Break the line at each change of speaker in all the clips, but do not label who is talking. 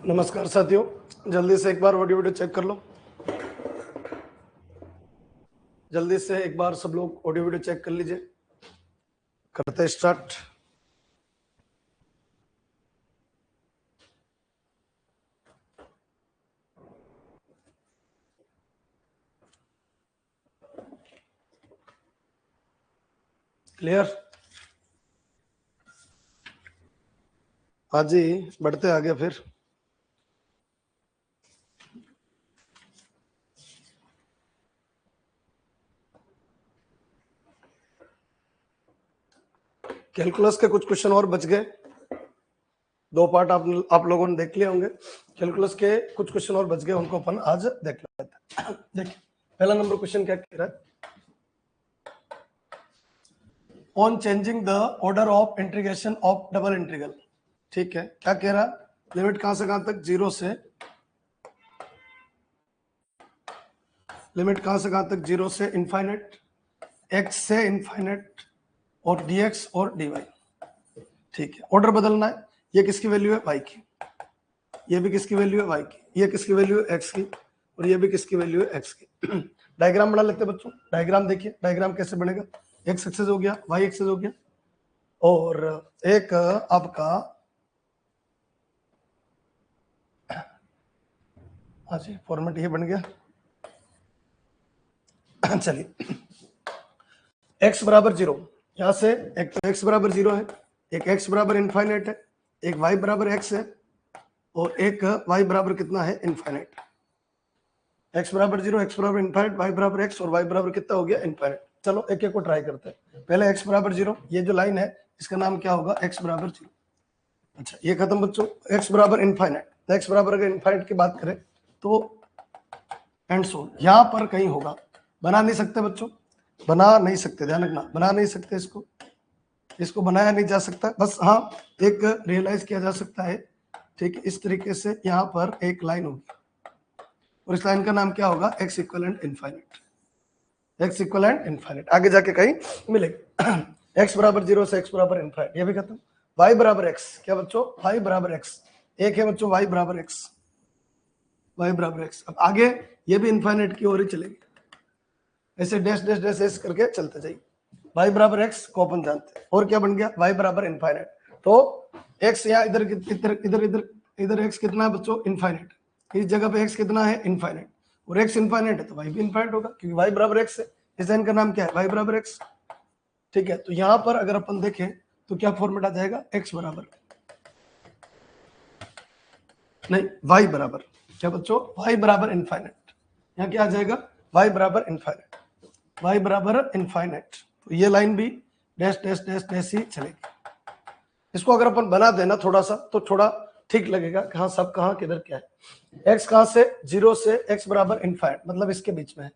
नमस्कार साथियों, जल्दी से एक बार वीडियो चेक कर लो। जल्दी से एक बार सब लोग ऑडियो वीडियो चेक कर लीजिए। करते स्टार्ट। क्लियर? हाँ जी, बढ़ते आगे फिर। कैलकुलस के कुछ क्वेश्चन और बच गए। दो पार्ट आप लोगों ने देख लिए होंगे। कैलकुलस के कुछ क्वेश्चन और बच गए, उनको अपन आज देख लेते हैं। देखिए, पहला नंबर क्वेश्चन क्या कह रहा है? On changing the order of integration of double integral. ठीक है, क्या कह रहा है? लिमिट कहां से कहां तक? जीरो से। लिमिट कहां से कहां तक? जीरो से इनफाइनाइट, एक्स से इनफाइनाइट और dx और dy। ठीक है, ऑर्डर बदलना है। ये किसकी वैल्यू है? y की। ये भी किसकी वैल्यू है? y की। ये किसकी वैल्यू है? x की। और ये भी किसकी वैल्यू है? x की। डायग्राम बना लेते हैं बच्चों। डायग्राम देखिए, डायग्राम कैसे बनेगा? x एक्सेस हो गया, y एक्सेस हो गया, और एक आपका हाँ जी फॉर्मेट ये बन गया। चलिए, x बराबर जीरो, यहां से एक तो x बराबर जीरो है, एक x बराबर इनफाइनाइट है, एक y बराबर x है, और एक y बराबर कितना है? इनफाइनाइट। x बराबर जीरो, x बराबर इनफाइनाइट, y बराबर x और y बराबर कितना हो गया? इनफाइनाइट। चलो एक एक को ट्राई करते हैं। पहले x बराबर जीरो, ये जो लाइन है इसका नाम क्या होगा? x बराबर जीरो। अच्छा, ये खत्म बच्चों। x बराबर इनफाइनाइट, x बराबर अगर इनफाइनाइट की बात करें तो एंड सो यहां पर कहीं होगा। बना नहीं सकते बच्चों, बना नहीं सकते, ध्यान रखना, बना नहीं सकते इसको बनाया नहीं जा सकता। बस हाँ, एक रियलाइज किया जा सकता है। ठीक है, इस तरीके से यहाँ पर एक लाइन होगी और इस लाइन का नाम क्या होगा? x equivalent infinite. x equivalent infinite आगे जाके कहीं मिलेगा। x बराबर जीरो से x बराबर इनफाइनाइट, ये भी खत्म। y बराबर x, क्या बच्चों? y बराबर x एक है बच्चों, y बराबर x, y बराबर x। अब आगे ये भी इनफाइनाइट की ओर ही चलेगी, ऐसे डैश डैश डैश डैश करके चलते जाइए। y बराबर x को अपन जानते हैं, और क्या बन गया? y बराबर इनफाइनाइट। तो x यहाँ इधर इधर इधर इधर इधर x कितना है बच्चों? इनफाइनाइट। इस जगह पे x कितना है? इनफाइनाइट। और x इनफाइनाइट है तो y भी इनफाइनाइट होगा, क्योंकि y बराबर x है। इस लाइन का नाम क्या है? y बराबर x। ठीक है, तो यहाँ पर अगर अपन देखें तो क्या फॉर्मेट आ जाएगा? x बराबर नहीं, y बराबर क्या बच्चों? y बराबर इनफाइनाइट। यहाँ क्या आ जाएगा? y बराबर इनफाइनाइट, y बराबर इनफाइनाइट। तो ये लाइन भी डैश डैश डैश डैश ही चलेगी। इसको अगर अपन बना देना थोड़ा सा तो थोड़ा ठीक लगेगा, कहाँ सब कहाँ किधर क्या है। x कहाँ से? जीरो से x बराबर इनफाइनाइट, मतलब इसके बीच में है।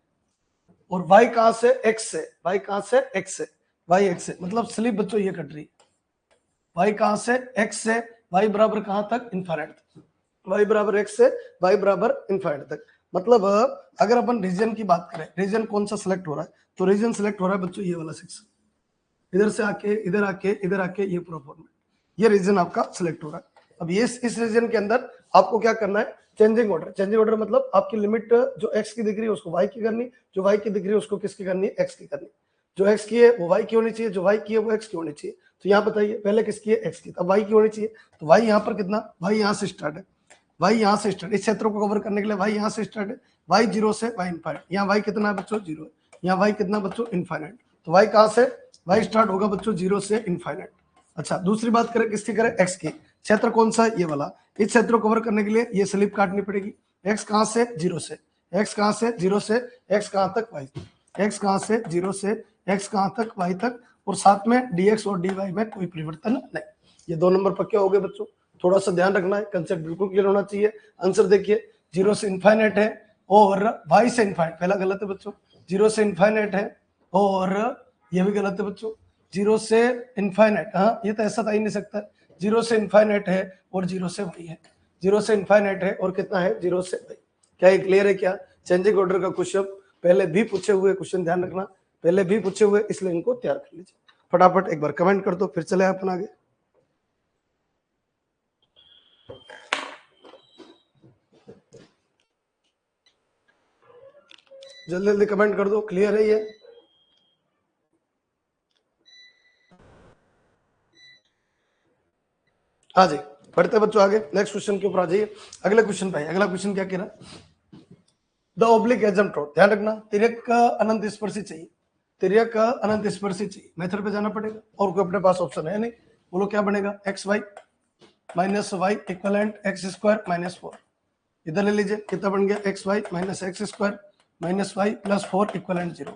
और y कहाँ से? x से। y कहाँ से? x से। y x से, मतलब स्लिप बच्चों ये कट रही है। y कहाँ से? x से। y बराबर कहाँ तक? इनफाइनाइट तक। y बराबर x से y बराबर इनफाइनाइट तक। मतलब अगर अपन रीजन की बात करें, रीजन कौन सा सिलेक्ट हो रहा है? तो रीजन सिलेक्ट हो रहा है बच्चों ये वाला सेक्शन, इधर से आके इधर आके इधर आके ये पूरा फॉर्मेट, ये रीजन आपका सिलेक्ट हो रहा है। अब ये इस रीजन के अंदर आपको क्या करना है? Changing order. चेंजिंग ऑर्डर मतलब आपकी लिमिट जो x की दिख रही है उसको y की करनी, जो y की दिख रही है उसको किसकी करनी है? x की करनी। जो x की है वो y की होनी चाहिए, जो y की है वो x की होनी चाहिए। तो यहाँ बताइए, पहले किसकी है? x की, अब y की होनी चाहिए। तो y यहाँ पर कितना? y यहाँ से स्टार्ट है, y यहाँ से स्टार्ट, इस क्षेत्र को कवर करने के लिए y यहाँ से स्टार्ट है, y जीरो से y इनफाइनाइट। यहाँ y कितना है बच्चों? जीरो है। यहाँ y कितना बच्चों? इनफाइनाइट। तो y कहाँ से? y स्टार्ट होगा बच्चों जीरो से इनफाइनाइट। अच्छा, दूसरी बात करें किसकी करें? x की। क्षेत्र कौन सा है? ये वाला। इस क्षेत्र को कवर करने के लिए ये स्लिप काटनी पड़ेगी। x कहाँ से? जीरो से। x कहाँ से? जीरो से। x कहाँ तक? y। x कहाँ से? जीरो से। x कहाँ तक? y तक। और साथ में dx और dy में कोई परिवर्तन नहीं। ये दो नंबर पक्के हो गए बच्चों। थोड़ा सा ध्यान रखना है, कंसेप्ट बिल्कुल क्लियर होना चाहिए। आंसर देखिए, जीरो से इनफाइनाइट है और y से इनफाइनाइट, पहला गलत है बच्चों। जीरो से इनफाइनाइट है और ये भी गलत है बच्चों। जीरो से इनफाइनाइट, हाँ ये तो ऐसा था ही नहीं सकता। जीरो से इनफाइनाइट है और जीरो से y है। जीरो से इनफाइनाइट है और कितना है? जीरो से y। क्या ये क्लियर है? क्या चेंजिंग ऑर्डर का क्वेश्चन पहले भी पूछे हुए क्वेश्चन, ध्यान रखना पहले भी पूछे हुए, इसलिए इनको तैयार कर लीजिए। फटाफट एक बार कमेंट कर दो, फिर चले अपन आगे। जल्दी जल्दी कमेंट कर दो, क्लियर है ये? हाँ जी, बढ़ते बच्चों आगे, नेक्स्ट क्वेश्चन के ऊपर आ जाइए। अगला क्वेश्चन भाई, अगला क्वेश्चन क्या कह रहा है? द ओब्लिक एसिम्प्टोट, ध्यान रखना, तिर्यक का अनंत स्पर्शी चाहिए, तिर्यक का अनंत स्पर्शी चाहिए, मेथड पे जाना पड़ेगा, और कोई अपने पास ऑप्शन है नहीं। बोलो क्या बनेगा? X y minus y equivalent x square minus 4। इधर ले लीजिए, कितना बन गया? X y minus x square minus y plus 4 equivalent 0।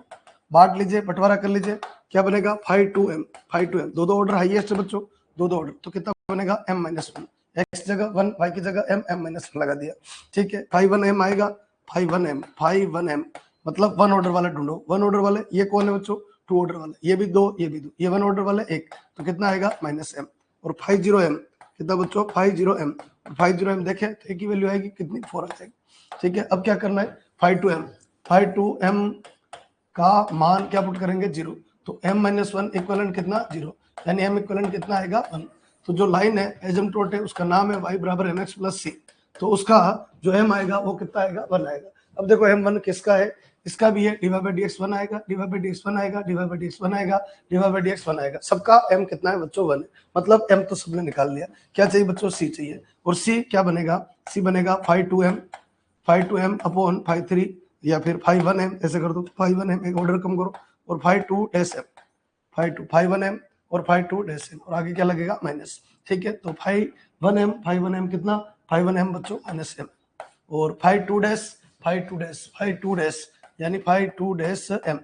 बांट लीजिए, बंटवारा कर लीजिए, क्या बनेगा? 5 2m, 5 2m, दो ऑर्डर हाईएस्ट है बच्चों, दो ऑर्डर, तो कितना बनेगा? m माइनस 1, एक्स जगह 1, वाई की जगह m माइनस 1 लगा दिया, ठीक है। 5 1m आएगा, 5 1m मतलब 1 ऑर्डर वाले ढूंढो, 1 ऑर्डर वाले ये कौन है बच्चों? 2 ऑर्डर वाले, ये भी 2, ये भी 2, ये 1 ऑर्डर वाले 1, तो कितना आएगा? -m। और 50m कितना बच्चों? 50m, 50m देखें तो एक ही वैल्यू आएगी, कितनी? 4 आ जाएगी, ठीक है। अब क्या करना है? 5 2m का मान क्या पुट करेंगे? 0, तो m माइनस 1 इक्वलेंट कितना? 0, यानी m इक्वलेंट कितना आएगा? 1। तो जो लाइन है एसिम्प्टोट है, उसका नाम है y बराबर mx प्लस c, तो उसका जो m आएगा वो कितना आएगा? 1 आएगा। अब देखो m1 किसका है? इसका भी है, dy by dx 1 आएगा, dy by dx 1 आएगा, dy by dx 1 आएगा, dy by dx 1 आएगा, सबका m कितना है बच्चों? 1 है, मतलब m तो सबने निकाल लिया। क्या चाहिए बच्चों? c चाहिए, और c क्या बनेगा? c बनेगा 5 2m अपॉन 5 3, या फिर 5 1m, ऐसे कर दो, 5 1m, एक ऑर्डर कम करो, और 5 1m और 5 2m, और आगे क्या लगेगा? माइनस, ठीक है। तो 5 1m कितना? 5 1m बच्चों माइनस m, और 5 2 यानी 5 2m,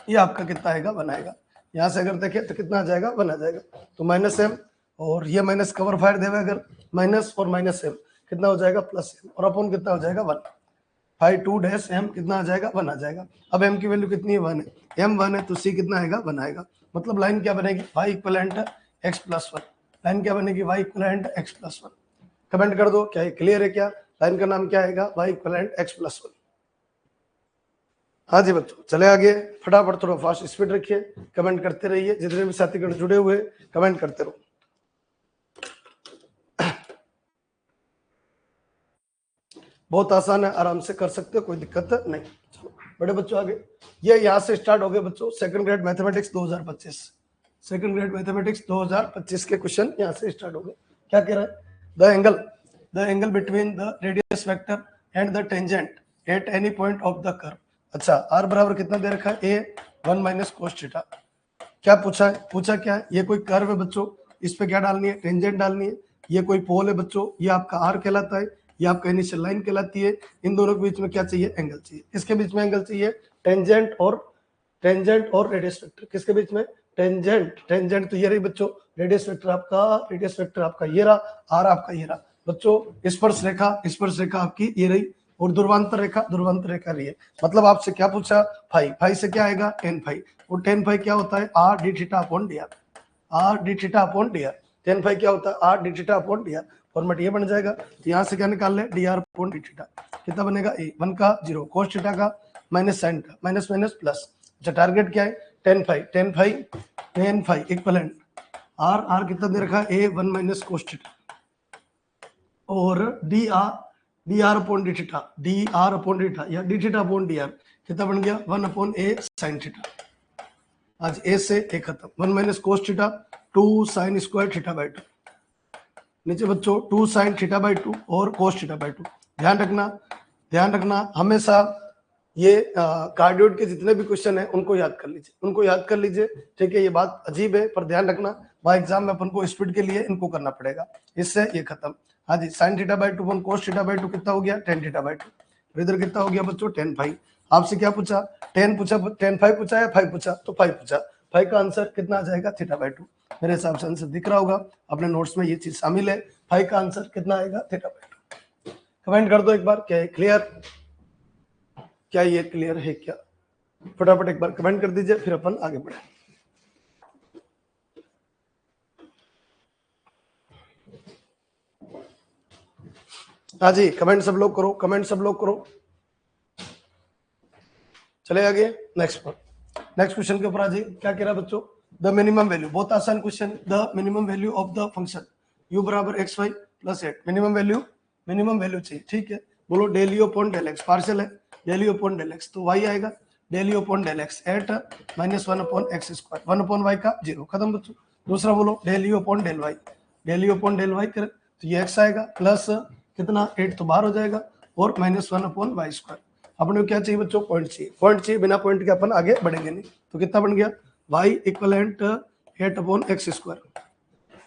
ये आपका कितना आएगा? 1 आएगा। यहाँ से अगर देखें तो कितना आ जाएगा? 1 आ जाएगा, तो -m, और ये माइनस कवर फायर देवे, अगर माइनस और -m कितना हो जाएगा? +m, और अपॉन कितना हो जाएगा? 1। 5 2m कितना आ जाएगा? 1 आ जाएगा। अब m की वैल्यू कितनी है? 1 है, m 1 है, तो c कितना आएगा? 1 आएगा। मतलब लाइन क्या बनेगी? y equivalent x plus 1, line क्या बनेगी? y equivalent x plus 1। Comment कर दो, क्या ये क्लियर है? क्या लाइन का नाम क्या आएगा? y equivalent x plus 1। हाँ जी बच्चों, चले आगे, फटाफट थोड़ा फास्ट स्पीड रखिए, कमेंट करते रहिए, जितने भी साथीगण जुड़े हुए कमेंट करते रहो। बहुत आसान है, आराम से कर सकते हो, कोई दिक्कत नहीं। चलो बड़े बच्चों आगे, ये यहाँ से स्टार्ट हो गए बच्चों second grade mathematics 2025, second grade mathematics 2025 के क्वेश्चन यहाँ से स्टार्ट हो गए। क्या कह रहा है? The angle between the radius vector and the tangent at any point of the curve. अच्छा, आर बराबर कितना दे रखा है? A 1 minus cos theta. क्या पूछा है? पूछा क्या है? ये कोई कर्व है बच्चों, इस पे क्या डालनी है? टेंजेंट डालनी है। ये कोई पोल है बच्चों, ये आपका आर कहलाता है, ये आपका इनिशियल लाइन कहलाती है। इन दोनों के बीच में क्या चाहिए? एंगल चाहिए। इसके बीच में एंगल चाहिए टेंजेंट और रेडियस वेक्टर। किसके बीच में? टेंजेंट तो ये रही बच्चों, रेडियस वेक्टर आपका ये रहा, आर आपका ये रहा बच्चों। स्पर्श रेखा आपकी ये रही, और ध्रुवांतर रेखा रही है। मतलब आपसे क्या पूछा? फाई से क्या आएगा? टेन फाई, और टेन फाई क्या होता है? R d theta upon d r, r d theta upon d r. Tan phi क्या होता है? R d theta upon d r. Format ये बन जाएगा, तो यहाँ से क्या निकाल ले? D r upon d theta, कितना बनेगा? ए 1 का 0, कोस थीटा का माइनस साइन का, माइनस माइनस प्लस। अच्छा, टारगेट क्या है? टेन फाई इक्वलेंट आर कितना दे रखा है? ए 1 माइनस कोस थीटा, और d r upon d theta, या d theta upon d r, कितना बन गया? 1 अपॉन ए साइन थीटा। आज ए से ए खत्म, 1 minus cos theta 2 sine square theta by 2, नीचे बच्चों 2 साइन थीटा बाई 2 और कोस थीटा बाई 2। ध्यान रखना हमेशा ये कार्डियोइड के जितने भी क्वेश्चन है उनको याद कर लीजिए, ठीक है। ये बात अजीब है, पर ध्यान रखना, वहां एग्जाम में अपन को स्पीड के लिए इनको करना पड़ेगा। इससे ये खत्म। हाँ जी, sine theta by 2 cos theta by 2 कितना हो गया? Tan theta by 2। इधर कितना हो गया बच्चों? Tan phi. आपसे क्या पूछा? टेन फाई पूछा या फाइव पूछा? तो फाइव पूछा। फाइव का आंसर कितना आ जाएगा? Theta by 2। मेरे हिसाब से आंसर दिख रहा होगा, अपने नोट्स में ये चीज शामिल है। फाइव का आंसर कितना आएगा? Theta by 2। कमेंट कर दो एक बार, क्या है क्लियर? क्या ये क्लियर है? क्या फटाफट एक बार कमेंट कर दीजिए, फिर अपन आगे बढ़े। हाँ जी, कमेंट सब लोग करो, चले आगे नेक्स्ट क्वेश्चन के ऊपर आ जाइए। क्या कह रहा है बच्चों? द मिनिमम वैल्यू, बहुत आसान question, the minimum value of the function u बराबर x y plus 8। Minimum value चाहिए, ठीक है। बोलो del u upon del x, partial है, del u upon del x, तो वाई आएगा del u upon del x at -1 upon x square, 1 upon y का 0, खत्म बच्चों। दूसरा बोलो del u upon del y, del u upon del y कर, तो ये एक्स आएगा प्लस कितना 8 तो बाहर हो जाएगा और -1 अपॉन वाई स्क्वायर। अपने को क्या चाहिए बच्चों, पॉइंट चाहिए, पॉइंट चाहिए, बिना पॉइंट के अपन आगे बढ़ेंगे नहीं। तो कितना बन गया y equivalent 8 upon x square,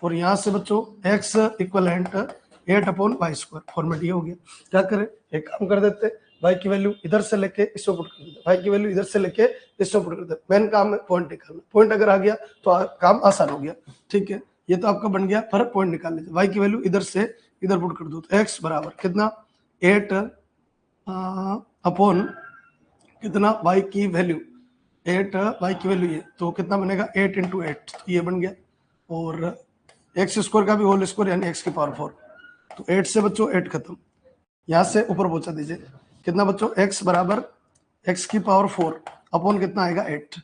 और यहाँ से बच्चों x equivalent 8 upon y square, format ये हो गया। क्या करें, एक काम कर देते, y की वैल्यू इधर से लेके इसको पुट कर देते, y की वैल्यू इधर से लेके इसको पुट कर देते। मेन काम है पॉइंट निकालना, पॉइंट अगर आ गया तो काम आसान हो गया। ठीक है, ये तो आपका बन गया, पर पॉइंट निकाल लीजिए, y की वैल्यू इधर से इधर पुट कर दो, तो x बराबर कितना 8 अपॉन कितना y की वैल्यू 8, y की वैल्यू ये, तो कितना बनेगा 8 इंटू 8, तो ये बन गया। और एक्स स्क्वायर का भी होल स्क्वायर यानी x की पावर 4, तो 8 से बच्चों 8 खत्म, यहाँ से ऊपर पहुंचा दीजिए, कितना बच्चों x बराबर x की पावर 4 अपॉन कितना आएगा 8।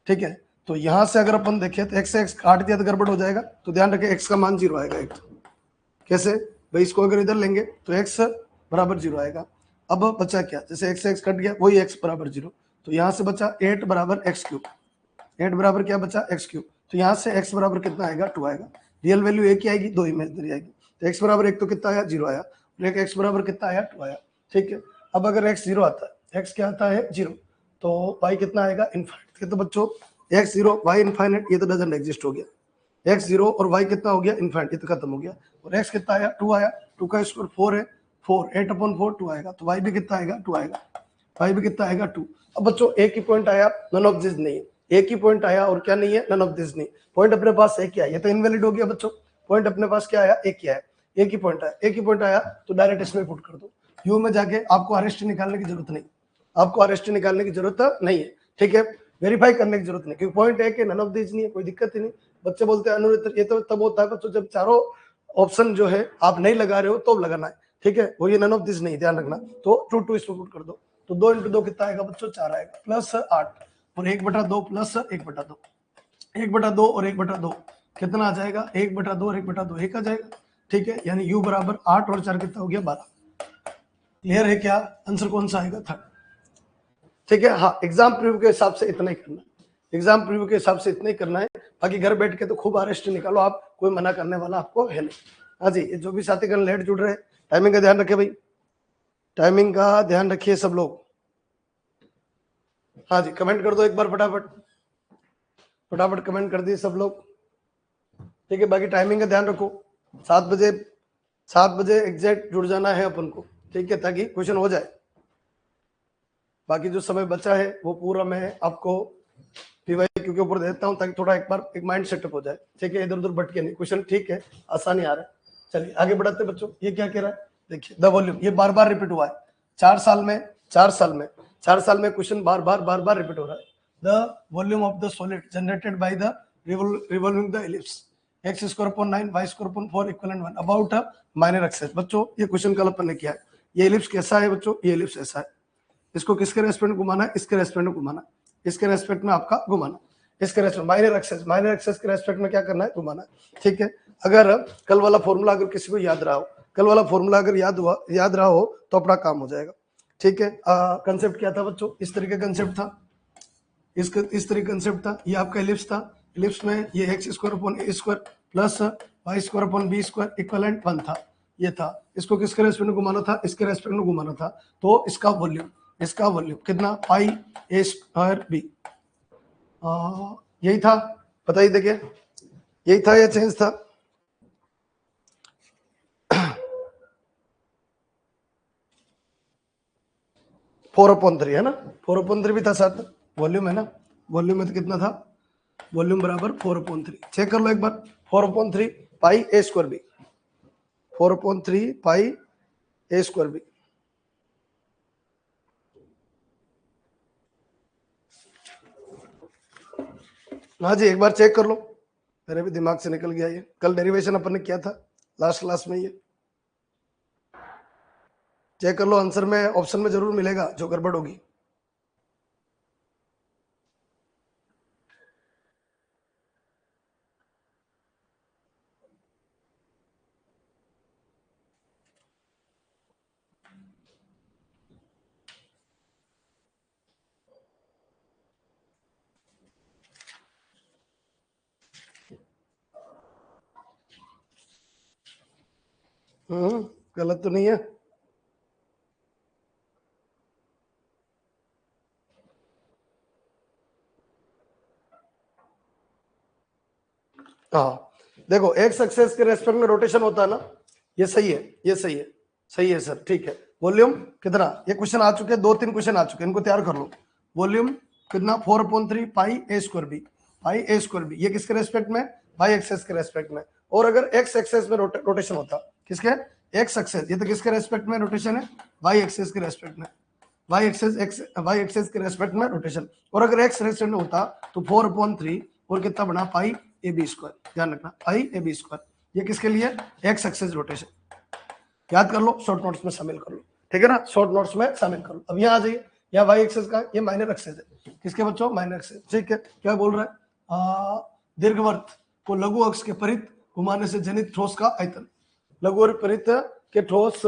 ठीक है, तो यहाँ से अगर अपन देखें तो x से x काट दिया तो गड़बड़ हो जाएगा, तो ध्यान रखें x का मान 0 आएगा। एक कैसे भाई, इसको अगर इधर लेंगे तो x बराबर 0 आएगा। अब बचा क्या, जैसे x से x कट गया वही x बराबर 0, तो यहाँ से बचा 8 बराबर एक्स क्यूब, 8 बराबर क्या बचा एक्स क्यूब, तो यहाँ से x बराबर कितना आएगा 2 आएगा। रियल वैल्यू एक ही आएगी, दो इमेजिनरी आएगी, तो x बराबर एक तो कितना आया 0 आया, और एक x बराबर कितना आया 2 आया। ठीक है, अब अगर x 0 आता है, x क्या आता है 0, तो y कितना आएगा इनफाइनाइट। तो बच्चों x 0 y इनफाइनाइट, ये तो डजंट एग्जिस्ट हो गया, x 0 और y कितना हो गया इनफाइनाइट, ये तो खत्म हो गया। और x कितना आया 2 आया, 2 का स्क्वायर 4 है, 4 8 अपॉन 4 2 आएगा, तो y भी कितना आएगा 2 आएगा, y भी कितना आएगा 2। अब बच्चों एक ही पॉइंट आया, नन ऑफ दिस नहीं, एक ही पॉइंट आया और क्या नहीं है, नन ऑफ दिस नहीं, पॉइंट अपने पास एक ही आया, ये तो इनवैलिड हो गया बच्चों। पॉइंट अपने पास क्या आया, एक ही आया, एक ही पॉइंट आया, एक ही पॉइंट आया, तो डायरेक्ट इसमें पुट कर दो। यू में जाके आपको आरएसटी निकालने की जरूरत नहीं, आपको आरएसटी निकालने की जरूरत नहीं है। ठीक है, वेरीफाई करने की जरूरत नहीं, क्योंकि पॉइंट है कि नन ऑफ दिस नहीं है, कोई दिक्कत ही नहीं। बच्चे बोलते हैं अनुरित, ये तो तब होता है बच्चों जब चारों ऑप्शन जो है आप नहीं लगा रहे हो तो लगाना है। ठीक है, वो ये नन ऑफ दिस नहीं, ध्यान रखना। तो 2 2 इसको पुट कर दो, तो 2 इंटू 2 कितना आएगा बच्चों 4 आएगा, प्लस 8 और 1/2 प्लस 1/2, 1/2 और 1/2 कितना आ जाएगा, 1/2 और 1/2 1 आ जाएगा। ठीक है, यानी u बराबर 8 और 4 कितना हो गया 12। क्लियर है क्या, आंसर कौन सा आएगा 3rd। ठीक है, हाँ एग्जाम प्रीव्यू के हिसाब से इतना ही करना है, एग्जाम प्रीव्यू के हिसाब से इतना ही करना है, बाकी घर बैठ के तो खूब आरएसटी निकालो आप, कोई मना करने वाला आपको है नहीं। हाँ जी, जो भी साथी कर लेट जुड़ रहे हैं, टाइमिंग का ध्यान रखे भाई, टाइमिंग का ध्यान रखिए सब लोग। हाँ जी, कमेंट कर दो एक बार फटाफट, फटाफट कमेंट कर दिए सब लोग। ठीक है, बाकी टाइमिंग का ध्यान रखो, 7 बजे, 7 बजे एग्जैक्ट जुड़ जाना है अपन को। ठीक है, ताकि क्वेश्चन हो जाए। बाकी जो समय बचा है वो पूरा मैं आपको पीवाईक्यू के ऊपर देता हूँ, ताकि थोड़ा एक बार एक माइंड सेटअप हो जाए। ठीक है, इधर उधर भटके नहीं, क्वेश्चन ठीक है आसानी आ रहा है। चलिए आगे बढ़ाते बच्चों, ये क्या कह रहा है देखिए, द वॉल्यूम, ये बार बार रिपीट हुआ है 4 साल में, 4 साल में, 4 साल में क्वेश्चन बार बार रिपीट हो रहा है। The volume of the solid generated by the revolving the ellipse x square upon 9 y square upon 4 equivalent 1 about a minor axis. बच्चों ये क्वेश्चन कल अपन ने किया है। ये एलिप्स कैसा है बच्चों, ये एलिप्स ऐसा है, इसको किसके रेस्पेक्ट में घुमाना है, इसके रेस्पेक्ट में घुमाना, इसके रेस्पेक्ट में आपका घुमाना, इसके respect minor axis, minor axis के रेस्पेक्ट में क्या करना है, घुमाना है। ठीक है, अगर कल वाला फॉर्मूला अगर किसी को याद रहा हो, कल वाला फॉर्मूला अगर याद रहा हो तो अपना काम हो जाएगा। ठीक है, कंसेप्ट क्या था बच्चों, इस तरीके का कंसेप्ट था, इस तरीके कंसेप्ट था, ये आपका एलिप्स था, एलिप्स में ये x square upon a square plus y square upon b square equivalent 1 था, ये था। इसको किसके रेस्पेक्ट में घुमाना था, इसके रेस्पेक्ट में घुमाना था, तो इसका वॉल्यूम, इसका वॉल्यूम कितना पाई ए स्क्वायर बी, यही था, बताइए देखिए यही था या चेंज था। फोर अपॉन थ्री है ना, 4/3 भी था साथ में, वॉल्यूम है ना, वॉल्यूम में तो कितना था, वॉल्यूम बराबर 4/3, चेक कर लो एक बार, 4/3 पाई ए स्क्वायर बी, 4/3 पाई ए स्क्वायर बी। हाँ जी, एक बार चेक कर लो, मेरे भी दिमाग से निकल गया ये, कल डेरिवेशन अपन ने किया था लास्ट क्लास में, ये चेक कर लो, आंसर में ऑप्शन में जरूर मिलेगा जो गड़बड़ होगी। गलत तो नहीं है। हाँ देखो एक्स एक्सेस के रेस्पेक्ट में रोटेशन होता है ना, ये सही है, ये सही है, सही है सर, ठीक है। वॉल्यूम कितना, ये क्वेश्चन आ चुके हैं, 2-3 क्वेश्चन आ चुके हैं, इनको तैयार कर लो। वॉल्यूम कितना 4/3 पाई ए स्क्वायर बी, पाई ए स्क्वायर बी, ये किसके रेस्पेक्ट में, वाई एक्सेस के रेस्पेक्ट में। और अगर एक्स एक्सेस में रोटेशन होता, किसके, एक्स एक्सेस, ये तो किसके रेस्पेक्ट में रोटेशन है, वाई एक्सेस के रेस्पेक्ट में, वाई एक्सेस के रेस्पेक्ट में रोटेशन। और अगर एक्स रेस्पेक्ट में होता तो 4/3 और कितना बना पाई ए बी स्क्वायर, ध्यान रखना पाई ए बी स्क्वायर, ये किसके लिए, एक्स एक्सेस रोटेशन। याद कर लो, शॉर्ट नोट्स में शामिल कर लो, ठीक है ना, शॉर्ट नोट्स में शामिल कर लो। अब यहाँ आ जाइए, यहाँ वाई एक्सेस का, ये माइनर एक्सेस है, किसके बच्चों, माइनर एक्सेस, ठीक है। क्या बोल रहा है, दीर्घवृत्त को लघु अक्ष के परित घुमाने से जनित ठोस का आयतन, लघु और परित के ठोस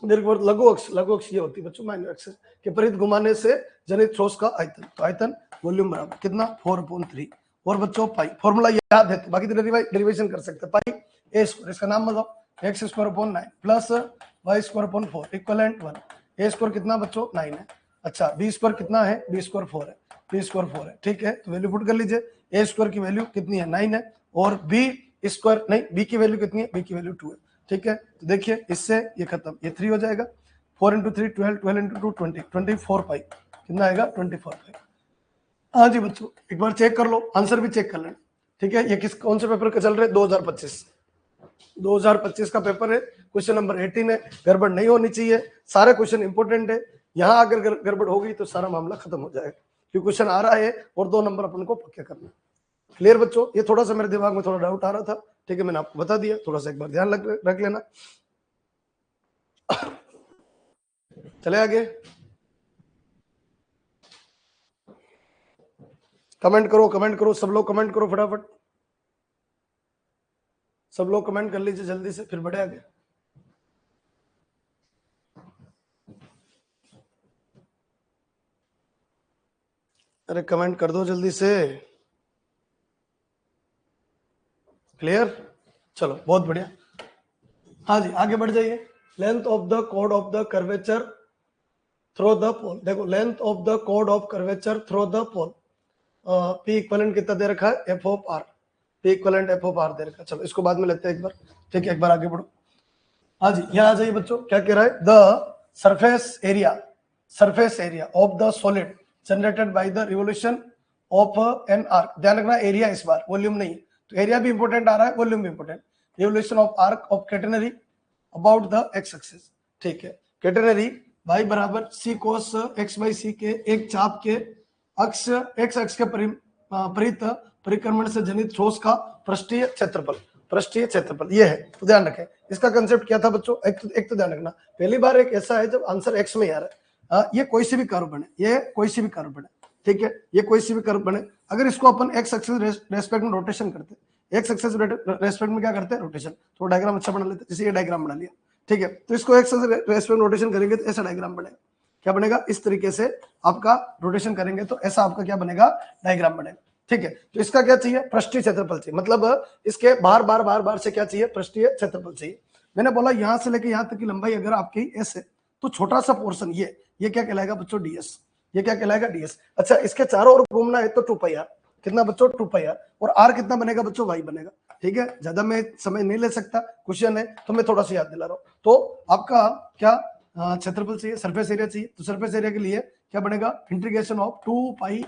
दीर्घवृत्त लघु अक्ष ये होती है बच्चों माइनर एक्सेस के परित घुमाने से जनित ठोस का आयतन, तो आयतन वॉल्यूम बराबर कितना 4/3 और बच्चों पाई, फॉर्मूला याद है तो बाकी तो डेरिवेशन कर सकते हैं। पाई ए स्क्वायर, इसका नाम बताओ, x square upon 9 plus y square upon 4 equivalent 1। A square कितना बच्चों 9 है, अच्छा बी स्क्वायर कितना है, बी स्क्वायर 4 है, बी स्क्वायर 4 है, ठीक है। तो वैल्यू पुट कर लीजिए, ए स्क्वायर की वैल्यू कितनी है 9 है, और बी स्क्वायर नहीं, बी की वैल्यू कितनी है, बी की वैल्यू 2 है, ठीक है। तो देखिए इससे ये खत्म, ये 3 हो जाएगा, 4 × 3 12, 12 × 2 20, 24 पाई, कितना आएगा 24 पाई। हाँ जी बच्चों, एक बार चेक कर लो, आंसर भी चेक कर लेना, ठीक है। ये किस कौन से पेपर का चल रहा है, 2025 का पेपर है, क्वेश्चन नंबर 18 है, गड़बड़ नहीं होनी चाहिए, सारे क्वेश्चन इंपोर्टेंट है। यहाँ अगर गड़बड़ हो गई तो सारा मामला खत्म हो जाएगा, क्योंकि क्वेश्चन आ रहा है और 2 नंबर अपन को पक्के करना। क्लियर बच्चों, ये थोड़ा सा मेरे दिमाग में थोड़ा डाउट आ रहा था, ठीक है, मैंने आपको बता दिया, थोड़ा सा एक बार ध्यान रख लेना। चले आगे, कमेंट करो, सब लोग कमेंट करो फटाफट, सब लोग कमेंट कर लीजिए जल्दी से, फिर बढ़े आगे। अरे कमेंट कर दो जल्दी से। क्लियर, चलो बहुत बढ़िया। हाँ जी आगे बढ़ जाइए। लेंथ ऑफ द कोड of the curvature through the pole, देखो लेंथ ऑफ द कोड of curvature through the pole, p equivalent कितना दे रखा है, f of r, p equivalent f of r दे रखा है। चलो इसको बाद में लेते हैं एक बार, ठीक है, एक बार आगे बढ़ो। हाँ जी यहाँ आ जाइए बच्चों, क्या कह रहा है, the surface area of the solid generated by the revolution of an arc, ध्यान रखना एरिया इस बार, वॉल्यूम नहीं है, तो एरिया भी इंपोर्टेंट आ रहा है, वॉल्यूम भी important. Revolution of arc of catenary about the x axis, ठीक है, कैटेनरी y बराबर सी कोस एक्स बाई सी के एक चाप के अक्ष एक्स अक्ष के परित परिक्रमण से जनित ठोस का पृष्ठीय क्षेत्रफल ये है। तो ध्यान रखें इसका कंसेप्ट क्या था बच्चों, एक तो ध्यान रखना, पहली बार एक ऐसा है जब आंसर एक्स में आ रहा है, ये कोई सी भी कर्व बने, ये कोई सी भी कर्व बने, ठीक है, ये कोई सी भी कर्व बने, अगर इसको अपन एक्स एक्सिस रेस्पेक्ट में रोटेशन करते, एक्स एक्सिस रेस्पेक्ट में क्या करते हैं, रोटेशन। तो डायग्राम अच्छा बना लेते, जैसे ये डायग्राम बना लिया, ठीक है, तो इसको एक्स रेस्पेक्ट में रोटेशन करेंगे तो ऐसा डायग्राम बनेगा, क्या बनेगा, इस तरीके से आपका रोटेशन करेंगे तो ऐसा आपका क्या बनेगा, डायग्राम बनेगा, ठीक है। तो इसका क्या चाहिए, पृष्ठीय क्षेत्रफल चाहिए, मतलब इसके बार से क्या चाहिए, पृष्ठीय क्षेत्रफल चाहिए। मैंने बोला यहां से लेके यहां तक की लंबाई अगर आपकी एस है तो छोटा सा पोर्शन ये क्या कहलाएगा बच्चों, डीएस, ये क्या कहलाएगा, डीएस। अच्छा इसके चारों ओर घूमना है तो 2 पाई आर, कितना बच्चों 2 पाई आर, और आर कितना बनेगा बच्चों, वाई बनेगा, ठीक है। ज्यादा मैं समय नहीं ले सकता, क्वेश्चन है तो मैं थोड़ा सा याद दिला रहा हूं। तो आपका क्या क्षेत्रफल चाहिए, सरफेस एरिया चाहिए, तो सरफेस एरिया के लिए क्या बनेगा, integration of 2 pi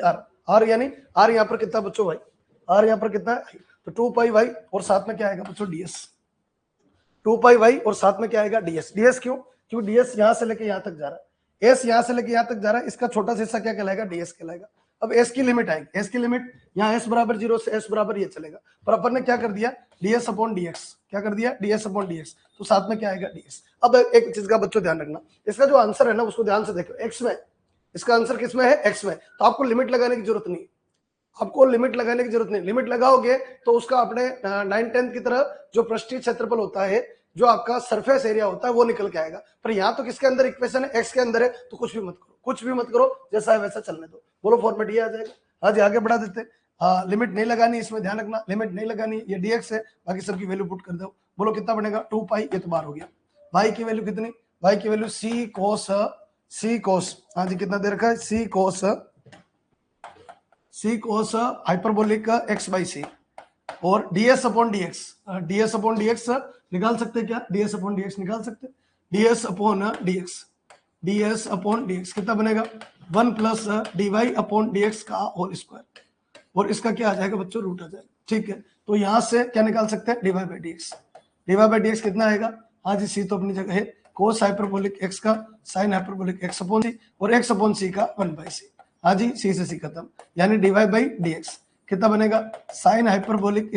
r, r यानी आर यहाँ पर कितना बच्चों भाई, आर यहाँ पर कितना है, तो 2 पाई वाई और साथ में क्या आएगा बच्चों, डीएस, 2 पाई वाई और साथ में क्या आएगा, डीएस। डीएस क्यों, क्योंकि डीएस यहां से लेके यहां तक जा रहा है, एस यहां से लेके यहां तक जा रहा है, इसका छोटा सा हिस्सा क्या कहलाएगा, डीएस कहलाएगा। अब एस की लिमिट आएगी, एस की लिमिट यहाँ एस बराबर 0 से एस बराबर ये चलेगा, पर अपन ने क्या कर दिया, डीएस अपॉन डीएक्स, क्या कर दिया, डीएस अपॉन डीएक्स, तो साथ में क्या आएगा, डीएस। अब एक चीज का बच्चों ध्यान रखना, इसका जो आंसर है ना उसको ध्यान से देखो, एक्स में, इसका आंसर किस में है, एक्स में, तो आपको लिमिट लगाने की जरूरत नहीं, आपको लिमिट लगाने की जरूरत नहीं, लिमिट लगाओगे तो उसका अपने 9/10 की तरह जो पृष्ठीय क्षेत्रफल होता है, जो आपका सरफेस एरिया होता है वो निकल के आएगा। पर यहाँ तो किसके अंदर इक्वेशन है, एक्स के अंदर है, तो कुछ भी मत करो, जैसा है वैसा चलने दो, बोलो फॉर्मेट ये आ जाएगा। हाँ जी आगे बढ़ा देते, हाँ लिमिट नहीं लगानी, इसमें ध्यान रखना, लिमिट नहीं लगानी, ये dx है, बाकी सबकी वैल्यू पुट कर दो। बोलो कितना बनेगा 2 पाई, ये तो बार हो गया। y की वैल्यू कितनी, y की वैल्यू c cos, हाँ जी कितना दे रखा है, c cos hyperbolic x by c, और ds अपॉन dx निकाल सकते हैं क्या, ds अपॉन dx निकाल सकते हैं, ds अपॉन dx कितना बनेगा 1 प्लस dy अपॉन dx का होल स्क्वायर, और इसका क्या आ जाएगा बच्चों, रूट आ जाएगा। ठीक है, तो यहां से क्या निकाल सकते हैं, dy बाई dx कितना आएगा, हाँ जी सी तो अपनी जगह है, कोस हाइपरबोलिक x का sign hyperbolic x upon c, और x अपॉन सी का 1 बाई सी, हाँ जी सी से सी खत्म, यानी dy बाई dx कितना बनेगा, sine hyperbolic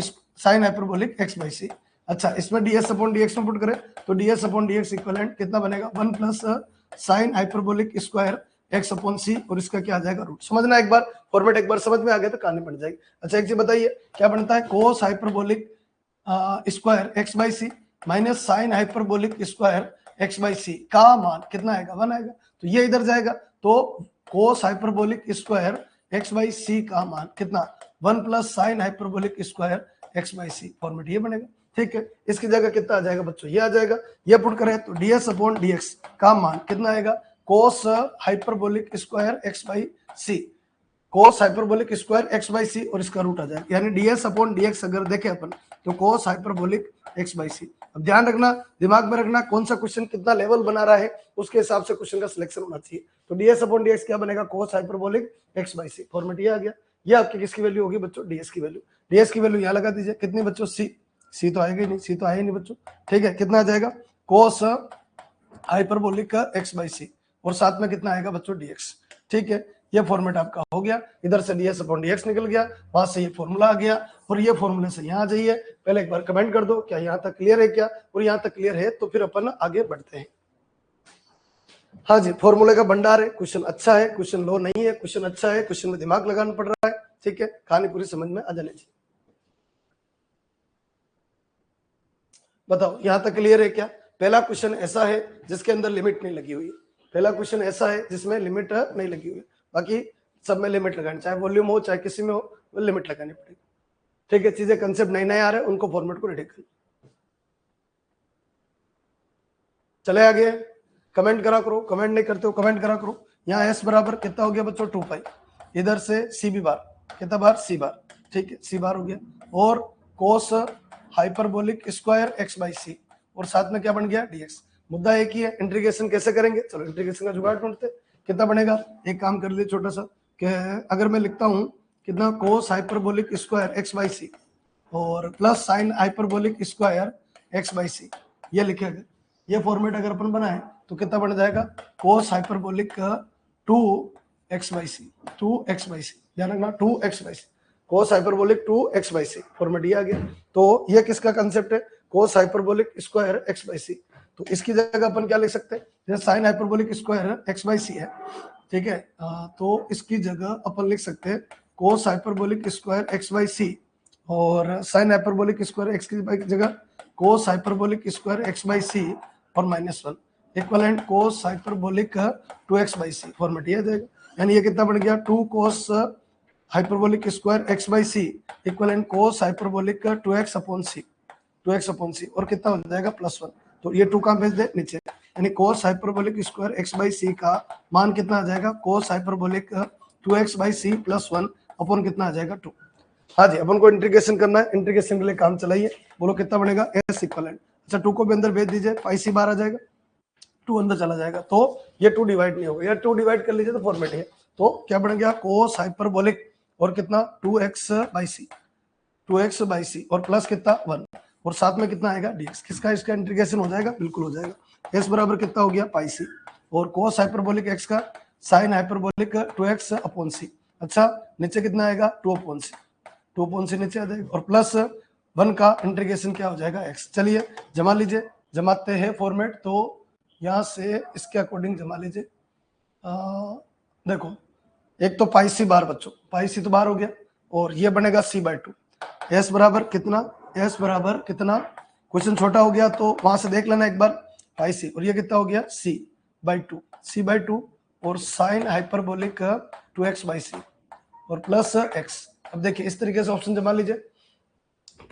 x by c. अच्छा इसमें ds अपॉन dx में पुट करें तो ds अपॉन dx इक्वलेंट कितना बनेगा 1 plus sine hyperbolic square x upon c, और इसका क्या आ जाएगा रूट। समझना एक बार, फॉर्मेट एक बार समझ में आ गया तो कहानी बन जाएगी। अच्छा एक चीज बताइए क्या बनता है, cos hyperbolic square x by c minus sine hyperbolic square x by c का मान कितना आएगा, 1 आएगा, तो ये इधर जाएगा, तो cos hyperbolic square x by c का मान कितना 1 plus sine hyperbolic square x by c, format ये बनेगा। ठीक है, इसकी जगह कितना आ जाएगा बच्चों, ये आ जाएगा, ये पुट करें तो ds अपॉन dx का मान कितना आएगा, cos hyperbolic square x by c, cos hyperbolic square x by c, और इसका रूट आ जाएगा, यानी ds अपॉन dx अगर देखें अपन तो कोस हाइपरबोलिक x बाई सी। अब ध्यान रखना, दिमाग में रखना कौन सा क्वेश्चन कितना लेवल बना रहा है, उसके हिसाब से क्वेश्चन का सिलेक्शन होना चाहिए। तो ds अपॉन dx क्या बनेगा, cos hyperbolic x by c, format ये आ गया। ये आपकी किसकी वैल्यू होगी बच्चों, ds की वैल्यू, ds की वैल्यू यहाँ लगा दीजिए, कितनी बच्चों c तो आएगा ही नहीं, c तो आया ही नहीं बच्चों। ठीक है, कितना आ जाएगा कोस हाइपरबोलिक का x बाई सी, और साथ में कितना आएगा बच्चों dx। ठीक है, ये फॉर्मेट आपका हो गया, इधर से ds अपॉन dx निकल गया, वहां से ये फॉर्मूला आ गया, और ये फॉर्मूले से यहाँ आ जाइए। पहले एक बार कमेंट कर दो क्या यहाँ तक क्लियर है क्या, और यहाँ तक क्लियर है तो फिर अपन आगे बढ़ते हैं। हाँ जी, फॉर्मूले का भंडार है, क्वेश्चन अच्छा है, क्वेश्चन लो नहीं है, क्वेश्चन अच्छा है, क्वेश्चन में दिमाग लगाना पड़ रहा है। ठीक है, कहानी पूरी समझ में आ जानी चाहिए। बताओ यहाँ तक क्लियर है क्या। पहला क्वेश्चन ऐसा है जिसके अंदर लिमिट नहीं लगी हुई, पहला क्वेश्चन ऐसा है जिसमें लिमिट नहीं लगी हुई, बाकी सब में लिमिट लगानी, चाहे वॉल्यूम हो चाहे किसी में हो, वो लिमिट लगानी पड़ेगी। ठीक है, चीजें कंसेप्ट नए नए आ रहे हैं, उनको फॉर्मेट को रेडी कर चले आगे, कमेंट करा करो, कमेंट नहीं करते हो कमेंट करा करो। यहाँ s बराबर कितना हो गया बच्चों 2 पाई, इधर से सी बी बार कितना बार, सी बार। ठीक है, सी बार हो गया, और कोस hyperbolic square x by c, और साथ में क्या बन गया dx। मुद्दा एक ही है, इंटीग्रेशन कैसे करेंगे, चलो इंटीग्रेशन का जुगाड़ ढूंढते। कितना बनेगा, एक काम कर लिए छोटा सा, कि अगर मैं लिखता हूँ कितना cos hyperbolic square x by c और plus sine hyperbolic square x by c, ये लिखेगा, ये फॉर्मेट अगर अपन बनाए तो कितना बन जाएगा, cos hyperbolic 2x by c, 2x by c, ध्यान रखना 2x by c, cos hyperbolic 2x by c, format ये आ गया। तो ये किसका कंसेप्ट है, cos hyperbolic square x by c, तो इसकी जगह अपन क्या लिख सकते हैं, जैसे sine hyperbolic square x by c है, ठीक है, तो इसकी जगह अपन लिख सकते हैं cos hyperbolic square x by c, और साइन हाइपरबोलिक स्क्वायर x की जगह cos hyperbolic square x by c और -1 equivalent cos hyperbolic 2x by c, format ये आ जाएगा। यानी ये कितना बन गया, 2 cos hyperbolic square x by c equivalent cos hyperbolic 2x upon c, 2x upon c, और कितना हो जाएगा +1। तो ये 2 कहाँ भेज दे नीचे, यानी cos hyperbolic square x by c का मान कितना आ जाएगा, cos hyperbolic 2x by c +1 upon कितना आ जाएगा 2। हाँ जी, अपन को इंटीग्रेशन करना है, इंटीग्रेशन के लिए काम चलाइए, बोलो कितना बनेगा s इक्वलेंट। अच्छा 2 को भी अंदर भेज दीजिए, पाई सी बाहर आ जाएगा, 2 अंदर चला जाएगा, तो ये 2 डिवाइड नहीं होगा, ये 2 डिवाइड कर लीजिए तो फॉर्मेट है। तो क्या बन गया, कोस हाइपरबोलिक और कितना 2x by c, 2x by c, और प्लस कितना 1, और साथ में कितना आएगा dx, किसका इसका इंटीग्रेशन हो जाएगा, बिल्कुल हो जाएगा। s बराबर कितना हो गया पाई सी, और कोस हाइपरबोलिक x का साइन हाइपरबोलिक 2x अपॉन सी। अच्छा नीचे कितना आएगा 2 अपॉन सी, 2 अपॉन सी नीचे आ जाएगा, और प्लस 1 का इंटीग्रेशन क्या हो जाएगा x। चलिए जमा लीजिए, जमाते हैं फॉर्मेट, तो यहाँ से इसके अकॉर्डिंग जमा लीजिए। देखो एक तो पाई सी बार बच्चों, पाई सी तो बाहर हो गया, और ये बनेगा c बाई 2, s बराबर कितना, s बराबर कितना, क्वेश्चन छोटा हो गया तो वहां से देख लेना एक बार, पाई सी, और ये कितना हो गया c बाई 2, c बाई 2, और sine hyperbolic 2x by c और प्लस x, अब देखिए इस तरीके से ऑप्शन जमा लीजिए,